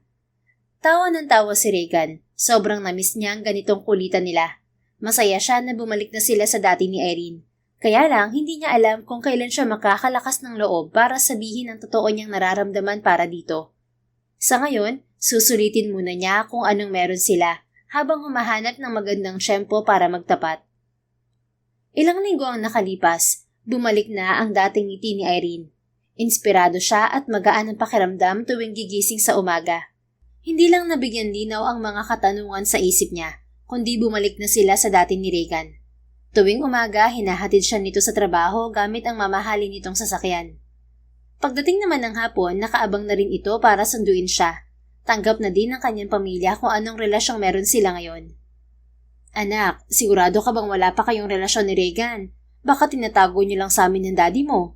Tawa ng tawa si Regan. Sobrang namiss niya ang ganitong kulitan nila. Masaya siya na bumalik na sila sa dati ni Irene. Kaya lang, hindi niya alam kung kailan siya makakalakas ng loob para sabihin ang totoo niyang nararamdaman para dito. Sa ngayon, susulitin muna niya kung anong meron sila habang humahanap ng magandang tiyempo para magtapat. Ilang linggo ang nakalipas, bumalik na ang dating ngiti ni Irene. Inspirado siya at magaan ang pakiramdam tuwing gigising sa umaga. Hindi lang nabigyan linaw ang mga katanungan sa isip niya, kundi bumalik na sila sa dati ni Regan. Tuwing umaga, hinahatid siya nito sa trabaho gamit ang mamahalin nitong sasakyan. Pagdating naman ng hapon, nakaabang na rin ito para sunduin siya. Tanggap na din ng kanyang pamilya kung anong relasyong meron sila ngayon. Anak, sigurado ka bang wala pa kayong relasyon ni Regan? Baka tinatago niyo lang sa amin ng daddy mo?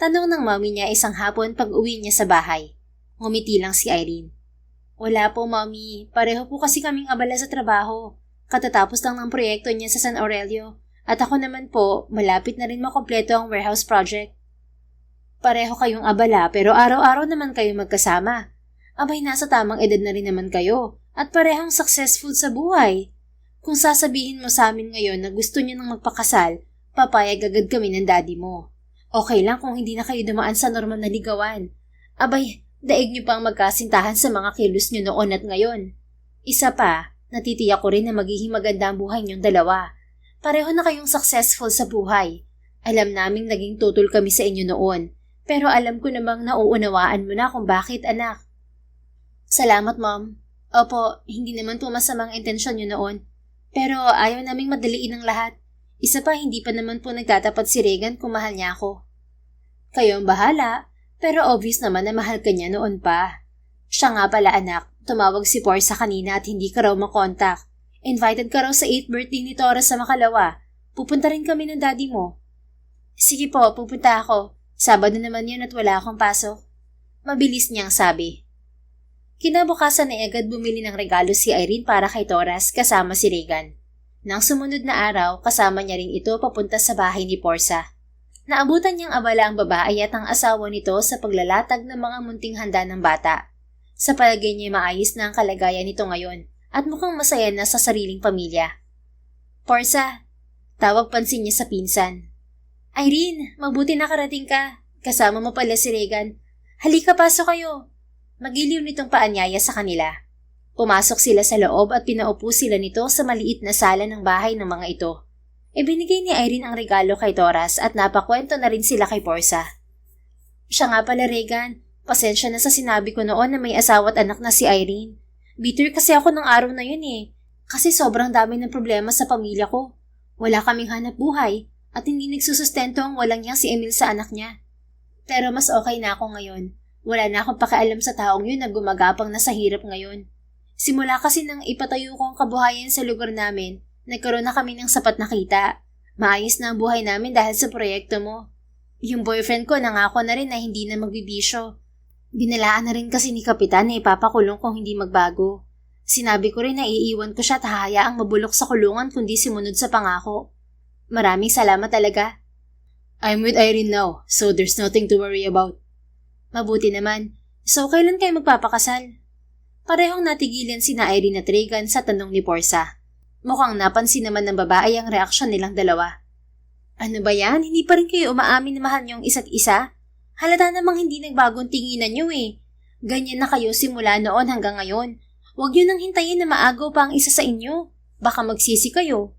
Tanong ng mami niya isang hapon pag uwi niya sa bahay. Ngumiti lang si Irene. Wala po, mami. Pareho po kasi kaming abala sa trabaho. Katatapos lang ng proyekto niya sa San Aurelio. At ako naman po, malapit na rin makompleto ang warehouse project. Pareho kayong abala pero araw-araw naman kayo magkasama. Abay, nasa tamang edad na rin naman kayo. At parehong successful sa buhay. Kung sasabihin mo sa amin ngayon na gusto niyo nang magpakasal, papayag agad kami ng daddy mo. Okay lang kung hindi na kayo dumaan sa normal na ligawan. Abay, Daig niyo pang magkasintahan sa mga kilos niyo noon at ngayon. Isa pa, natitiyak ko rin na magiging maganda ang buhay niyong dalawa. Pareho na kayong successful sa buhay. Alam naming naging tutol kami sa inyo noon, pero alam ko namang nauunawaan mo na kung bakit, anak. Salamat, Mom. Opo, hindi naman po masamang intensyon niyo noon. Pero ayaw naming madaliin ang lahat. Isa pa, hindi pa naman po nagtatapat si Regan kung mahal niya ako. Kayo ang bahala, pero obvious naman na mahal ka niya noon pa. Siya nga pala, anak, tumawag si Porsa kanina at hindi ka raw makontak. Invited ka raw sa 8th birthday ni Torres sa Makalawa. Pupunta rin kami ng daddy mo. Sige po, pupunta ako. Sabado naman yun at wala akong pasok. Mabilis niyang sabi. Kinabukasan ay agad bumili ng regalo si Irene para kay Torres kasama si Regan. Nang sumunod na araw, kasama niya rin ito papunta sa bahay ni Porsa. Naabutan niyang abala ang babae at ang asawa nito sa paglalatag ng mga munting handa ng bata. Sa palagay niya maayos na ang kalagayan nito ngayon at mukhang masaya na sa sariling pamilya. Porsa, tawag pansin niya sa pinsan. Irene, mabuti nakarating ka. Kasama mo pala si Regan. Halika, pasok kayo. Magiliw nitong paanyaya sa kanila. Pumasok sila sa loob at pinaupo sila nito sa maliit na sala ng bahay ng mga ito. Ibinigay ni Irene ang regalo kay Toras at napakwento na rin sila kay Porsa. Siya nga pala, Regan. Pasensya na sa sinabi ko noon na may asawa at anak na si Irene. Bitter kasi ako ng araw na yun eh. Kasi sobrang dami ng problema sa pamilya ko. Wala kaming hanap buhay at hindi nagsusustento ang walang niyang si Emil sa anak niya. Pero mas okay na ako ngayon. Wala na akong pakialam sa taong yun na gumagapang na sa hirap ngayon. Simula kasi nang ipatayo ko ang kabuhayan sa lugar namin, nagkaroon na kami ng sapat na kita. Maayos na ang buhay namin dahil sa proyekto mo. Yung boyfriend ko nangako na rin na hindi na magbibisyo. Binalaan na rin kasi ni Kapitan na ipapakulong kung hindi magbago. Sinabi ko rin na iiwan ko siya at hahayaang mabulok sa kulungan kundi sumunod sa pangako. Maraming salamat talaga. I'm with Irene now, so there's nothing to worry about. Mabuti naman. So kailan kayo magpapakasal? Parehong natigilan sina Irene at Regan sa tanong ni Porsa. Mukhang napansin naman ng babae ang reaksyon nilang dalawa. Ano ba yan? Hindi pa rin kayo umaamin na mahal niyong isa't isa? Halata namang hindi nagbagong tinginan niyo eh. Ganyan na kayo simula noon hanggang ngayon. Huwag niyo nang hintayin na maagaw pa ang isa sa inyo. Baka magsisi kayo.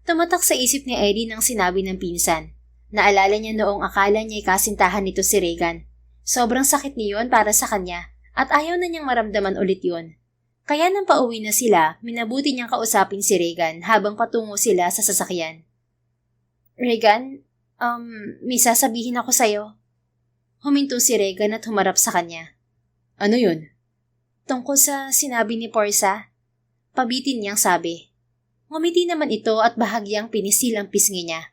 Tumatak sa isip ni Irene ang sinabi ng pinsan. Naalala niya noong akala niya'y kasintahan nito si Regan. Sobrang sakit niyon para sa kanya at ayaw na niyang maramdaman ulit yon. Kaya nang pauwi na sila, minabuti niyang kausapin si Regan habang patungo sila sa sasakyan. Regan, may sasabihin ako sa'yo. Huminto si Regan at humarap sa kanya. Ano yun? Tungkol sa sinabi ni Porsa. Pabitin niyang sabi. Ngumiti naman ito at bahagyang pinisil ang pisngi niya.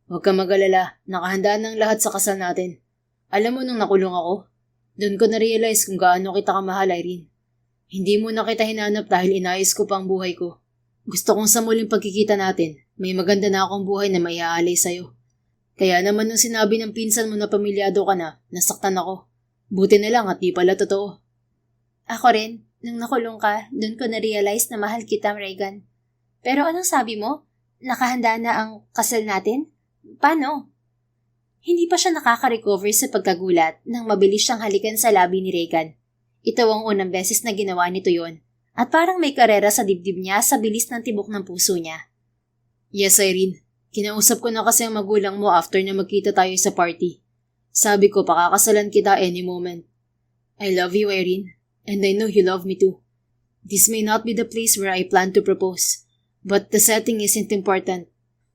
Huwag ka mag-alala, nakahanda ng lahat sa kasal natin. Alam mo nung nakulong ako, doon ko na-realize kung gaano kita kamahal, Irene. Hindi mo na kita hinanap dahil inayos ko pa ang buhay ko. Gusto kong sa muling pagkikita natin, may maganda na akong buhay na maiaalay sa'yo. Kaya naman nung sinabi ng pinsan mo na pamilyado ka na, nasaktan ako. Buti na lang at di pala totoo. Ako rin, nung nakulong ka, doon ko na-realize na mahal kita, Regan. Pero anong sabi mo? Nakahanda na ang kasal natin? Paano? Hindi pa siya nakaka-recover sa pagkagulat nang mabilis siyang halikan sa labi ni Regan. Ito ang unang beses na ginawa nito yon at parang may karera sa dibdib niya sa bilis ng tibok ng puso niya. Yes, Irene. Kinausap ko na kasi ang magulang mo after na magkita tayo sa party. Sabi ko pakakasalan kita any moment. I love you, Irene, and I know you love me too. This may not be the place where I plan to propose, but the setting isn't important.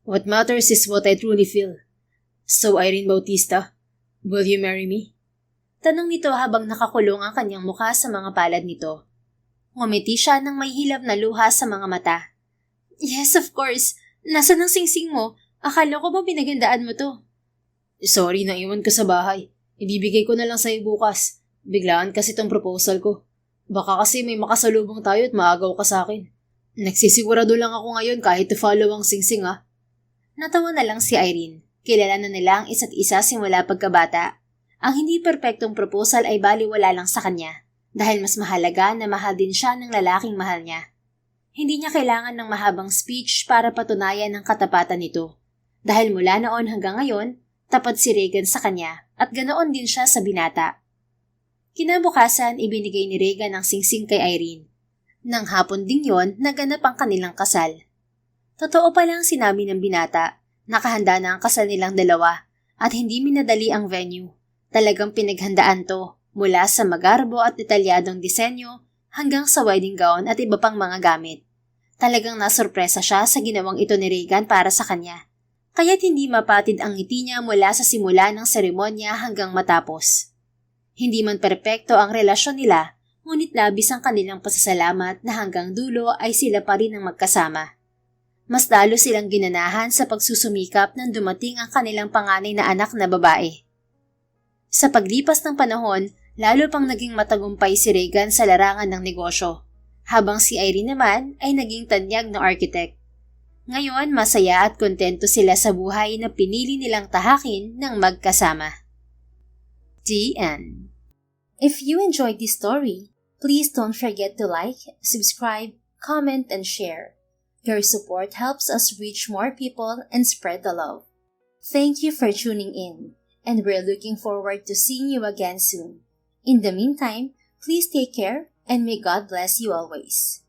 What matters is what I truly feel. So, Irene Bautista, will you marry me? Tanong nito habang nakakulong ang kanyang mukha sa mga palad nito. Ngumiti siya ng may hilab na luha sa mga mata. Yes, of course. Nasaan ang singsing mo? Akala ko ba pinagandaan mo to? Sorry, naiwan ko sa bahay. Ibibigay ko na lang sa'yo bukas. Biglaan kasi tong proposal ko. Baka kasi may makasalubong tayo at maagaw ka sa akin. Nagsisigurado lang ako ngayon kahit to follow ang singsing ah. Natawa na lang si Irene. Kilala na nila ang isa't isa simula pagkabata. Ang hindi perpektong proposal ay baliwala lang sa kanya dahil mas mahalaga na mahal din siya ng lalaking mahal niya. Hindi niya kailangan ng mahabang speech para patunayan ang katapatan nito. Dahil mula noon hanggang ngayon, tapat si Regan sa kanya at ganoon din siya sa binata. Kinabukasan, ibinigay ni Regan ang singsing kay Irene. Nang hapon ding yon, naganap ang kanilang kasal. Totoo palang sinabi ng binata, nakahanda na ang kasal nilang dalawa at hindi minadali ang venue. Talagang pinaghandaan to, mula sa magarbo at detalyadong disenyo hanggang sa wedding gown at iba pang mga gamit. Talagang nasurpresa siya sa ginawang ito ni Regan para sa kanya. Kaya't hindi mapatid ang ngiti niya mula sa simula ng seremonya hanggang matapos. Hindi man perpekto ang relasyon nila, ngunit labis ang kanilang pasasalamat na hanggang dulo ay sila pa rin ang magkasama. Mas lalo silang ginanahan sa pagsusumikap nang dumating ang kanilang panganay na anak na babae. Sa paglipas ng panahon, lalo pang naging matagumpay si Regan sa larangan ng negosyo, habang si Irene naman ay naging tanyag na architect. Ngayon, masaya at kontento sila sa buhay na pinili nilang tahakin ng magkasama. The end. If you enjoyed this story, please don't forget to like, subscribe, comment, and share. Your support helps us reach more people and spread the love. Thank you for tuning in, and we're looking forward to seeing you again soon. In the meantime, please take care and may God bless you always.